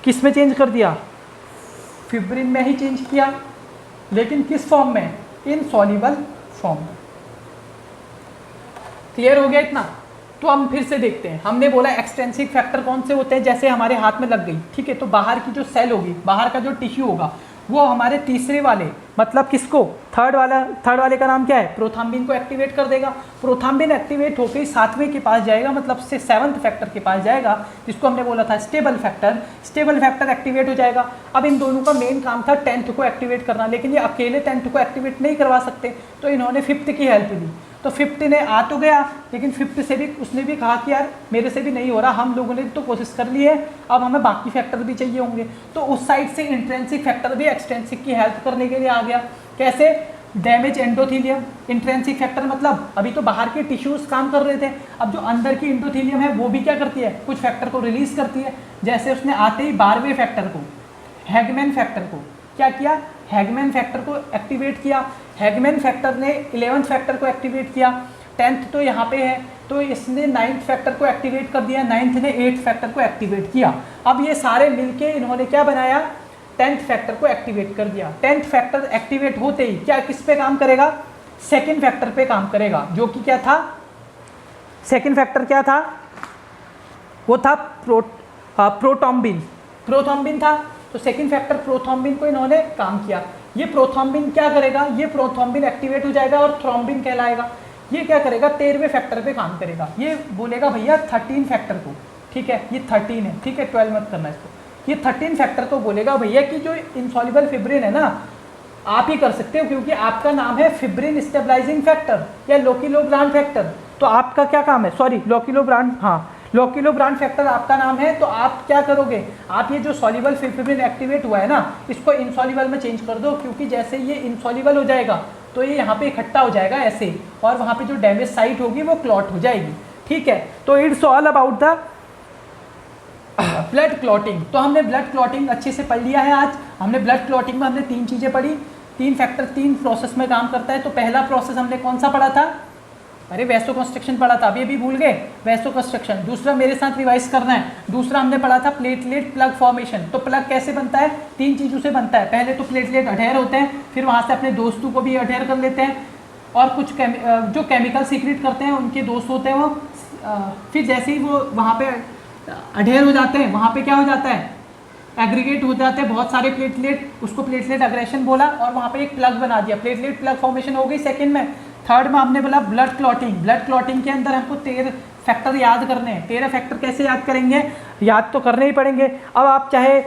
किस में चेंज कर दिया, फिब्रिन में ही चेंज किया, लेकिन किस फॉर्म में, इनसॉल्युबल फॉर्म में। क्लियर हो गया इतना। तो हम फिर से देखते हैं, हमने बोला एक्सट्रिंसिक फैक्टर कौन से होते हैं, जैसे हमारे हाथ में लग गई, ठीक है, तो बाहर की जो सेल होगी, बाहर का जो टिश्यू होगा वो हमारे तीसरे वाले, मतलब किसको, थर्ड वाले का नाम क्या है, प्रोथाम्बिन को एक्टिवेट कर देगा, प्रोथाम्बिन एक्टिवेट होकर ही 7वें के पास जाएगा, मतलब से 7th फैक्टर के पास जाएगा, जिसको हमने बोला था स्टेबल फैक्टर एक्टिवेट हो जाएगा। अब इन दोनों का मेन काम था 10th को एक्टिवेट करना, लेकिन ये अकेले 10th को एक्टिवेट नहीं करवा सकते, तो इन्होंने 5th की हेल्प ली, तो 5th ने आ तो गया, लेकिन 5th से भी उसने भी कहा कि यार मेरे से भी नहीं हो रहा, हम लोगों ने तो कोशिश कर ली है, अब हमें बाकी फैक्टर भी चाहिए होंगे, तो उस साइड से इंट्रेंसिक फैक्टर भी एक्सट्रिंसिक की हेल्प करने के लिए आ गया। कैसे, डैमेज एंडोथीलियम, इंट्रेंसिक फैक्टर मतलब अभी तो बाहर के टिश्यूज काम कर रहे थे, अब जो अंदर की एंडोथीलियम है वो भी क्या करती है, कुछ फैक्टर को रिलीज करती है, जैसे उसने आते ही 12वें फैक्टर को, हैगमैन फैक्टर को क्या किया, हैगमैन फैक्टर को एक्टिवेट किया, हैगमैन फैक्टर ने 11th फैक्टर को एक्टिवेट किया, 10th तो यहाँ पे है तो इसने 9th फैक्टर को एक्टिवेट कर दिया, 9th ने 8th फैक्टर को एक्टिवेट किया। अब ये सारे मिलके इन्होंने क्या बनाया, 10th फैक्टर को एक्टिवेट कर दिया। 10th फैक्टर एक्टिवेट होते ही क्या किस पे काम करेगा, सेकेंड फैक्टर पे काम करेगा, जो कि क्या था, सेकेंड फैक्टर क्या था, वो था प्रोथॉम्बिन था, तो सेकेंड फैक्टर प्रोथॉम्बिन को इन्होंने काम किया। ये प्रोथॉम्बिन क्या करेगा, ये प्रोथॉम्बिन एक्टिवेट हो जाएगा और थ्रोम्बिन कहलाएगा। ये क्या करेगा, 13वें फैक्टर पे काम करेगा, ये बोलेगा भैया 13 फैक्टर को, ठीक है, ये 13 है, ठीक है, 12 मत करना इसको, ये 13 फैक्टर को बोलेगा भैया कि जो इनसॉल्युबल फिब्रिन है ना, आप ही कर सकते हो, क्योंकि आपका नाम है फिब्रिन स्टेबलाइजिंग फैक्टर या लोकिलोब्रांड फैक्टर, तो आपका क्या काम है, सॉरी लोकिलोब्रांड, हाँ लोकिलोब्रांड फैक्टर आपका नाम है, तो आप क्या करोगे, आप ये जो सॉल्युबल फिब्रिन एक्टिवेट हुआ है ना, इसको इनसॉल्युबल में चेंज कर दो, क्योंकि जैसे ये इनसॉल्युबल हो जाएगा तो ये यहाँ पे इकट्ठा हो जाएगा ऐसे, और वहाँ पे जो डैमेज साइट होगी वो क्लॉट हो जाएगी, ठीक है। तो it's all about the blood clotting. तो हमने ब्लड क्लॉटिंग अच्छे से पढ़ लिया है। आज हमने ब्लड क्लॉटिंग में हमने 3 चीज़ें पढ़ी, 3 फैक्टर 3 प्रोसेस में काम करता है। तो पहला प्रोसेस हमने कौन सा पढ़ा था, अरे वैसोकंस्ट्रक्शन पढ़ा था, अभी भूल गए, वैसोकंस्ट्रक्शन। दूसरा मेरे साथ रिवाइज करना है, दूसरा हमने पढ़ा था प्लेटलेट प्लग फॉर्मेशन। तो प्लग कैसे बनता है, 3 चीज़ों से बनता है, पहले तो प्लेटलेट अडहेयर होते हैं, फिर वहाँ से अपने दोस्तों को भी अडहेयर कर लेते हैं, और कुछ जो केमिकल सीक्रेट करते हैं उनके दोस्त होते हैं वो, फिर जैसे ही वो वहाँ पे अडहेयर हो जाते हैं, वहाँ पे क्या हो जाता है, एग्रीगेट हो जाते हैं बहुत सारे प्लेटलेट, उसको प्लेटलेट अग्रेशन बोला, और वहाँ पे एक प्लग बना दिया, प्लेटलेट प्लग फॉर्मेशन हो गई सेकंड में। थर्ड में हमने बोला ब्लड क्लॉटिंग। ब्लड क्लॉटिंग के अंदर हमको 13 फैक्टर याद करने हैं। 13 फैक्टर कैसे याद करेंगे, याद तो करने ही पड़ेंगे। अब आप चाहे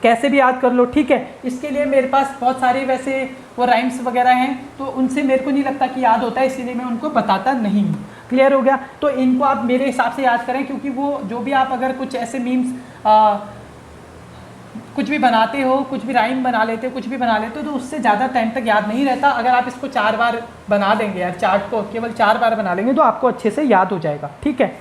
कैसे भी याद कर लो, ठीक है। इसके लिए मेरे पास बहुत सारे वैसे वो राइम्स वगैरह हैं, तो उनसे मेरे को नहीं लगता कि याद होता है, इसीलिए मैं उनको बताता नहीं हूँ। क्लियर हो गया? तो इनको आप मेरे हिसाब से याद करें, क्योंकि वो जो भी आप अगर कुछ ऐसे मीम्स कुछ भी बनाते हो, कुछ भी राइम बना लेते हो, कुछ भी बना लेते हो, तो उससे ज़्यादा टाइम तक याद नहीं रहता। अगर आप इसको 4 बार बना देंगे यार, चार्ट को केवल 4 बार बना लेंगे तो आपको अच्छे से याद हो जाएगा, ठीक है।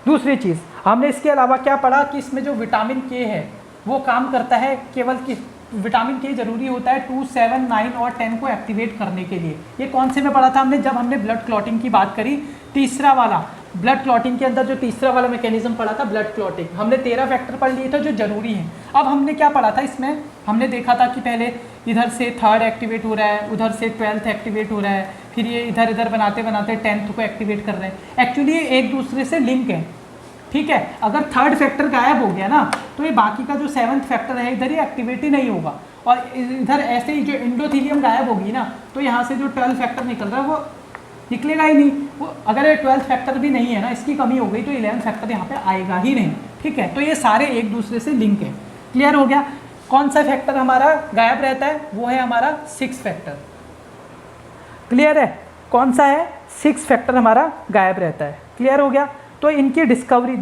दूसरी चीज़ हमने इसके अलावा क्या पढ़ा कि इसमें जो विटामिन के है वो काम करता है केवल कि विटामिन के ज़रूरी होता है 2, 7, 9 और 10 को एक्टिवेट करने के लिए। ये कौन से में पढ़ा था हमने? जब हमने ब्लड क्लॉटिंग की बात करी, तीसरा वाला ब्लड क्लॉटिंग के अंदर जो तीसरा वाला मैकेनिज्म पढ़ा था ब्लड क्लॉटिंग, हमने 13 फैक्टर पढ़ लिए थे जो जरूरी हैं। अब हमने क्या पढ़ा था इसमें? हमने देखा था कि पहले इधर से 3rd एक्टिवेट हो रहा है, उधर से 12th एक्टिवेट हो रहा है, फिर ये इधर इधर बनाते बनाते 10th को एक्टिवेट कर रहे हैं। एक्चुअली ये एक दूसरे से लिंक है, ठीक है। अगर 3rd फैक्टर गायब हो गया ना तो ये बाकी का जो 7th फैक्टर है इधर ही एक्टिवेट ही नहीं होगा, और इधर ऐसे ही जो एंडोथेलियम गायब होगी ना तो यहाँ से जो 12 फैक्टर निकल रहा है वो निकलेगा ही नहीं। वो अगर ये 12th फैक्टर भी नहीं है ना, इसकी कमी हो गई तो 11th फैक्टर यहाँ पे आएगा ही नहीं, ठीक है। तो ये सारे एक दूसरे से लिंक है। क्लियर हो गया? कौन सा फैक्टर हमारा गायब रहता है? वो है हमारा 6 फैक्टर। क्लियर है? कौन सा है? 6 फैक्टर हमारा गायब रहता है। क्लियर हो गया? तो इनकी डिस्कवरी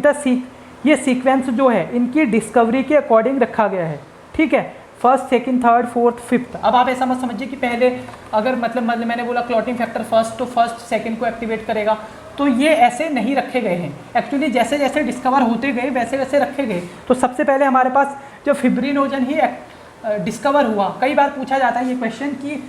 ये सीक्वेंस जो है इनकी डिस्कवरी के अकॉर्डिंग रखा गया है, ठीक है। 1st, 2nd, 3rd, 4th, 5th। अब आप ऐसा मत समझिए कि पहले अगर मतलब मैंने बोला क्लॉटिंग फैक्टर 1st, तो 1st, 2nd को एक्टिवेट करेगा, तो ये ऐसे नहीं रखे गए हैं। एक्चुअली जैसे जैसे डिस्कवर होते गए वैसे वैसे रखे गए। तो सबसे पहले हमारे पास जो फिब्रिनोजन ही डिस्कवर हुआ, कई बार पूछा जाता है ये क्वेश्चन कि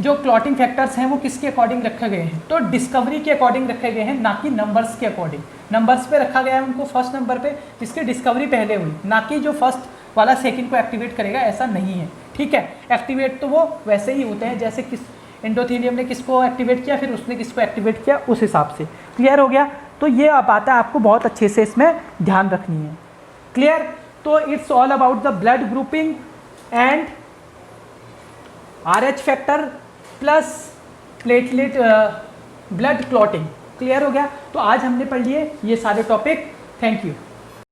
जो क्लॉटिंग फैक्टर्स हैं वो किसके अकॉर्डिंग रखे गए हैं? तो डिस्कवरी के अकॉर्डिंग रखे गए हैं, ना कि नंबर्स के अकॉर्डिंग। नंबर्स पे रखा गया है उनको 1st नंबर पे जिसकी डिस्कवरी पहले हुई, ना कि जो 1st वाला 2nd को एक्टिवेट करेगा, ऐसा नहीं है, ठीक है। एक्टिवेट तो वो वैसे ही होते हैं जैसे किस एंडोथेलियम ने किसको एक्टिवेट किया, फिर उसने किसको एक्टिवेट किया, उस हिसाब से। क्लियर हो गया? तो ये बात है आपको बहुत अच्छे से इसमें ध्यान रखनी है। क्लियर? तो it's all about the blood grouping and RH factor plus platelet blood clotting. Clear हो गया? तो आज हमने पढ़ लिए ये सारे टॉपिक। Thank you.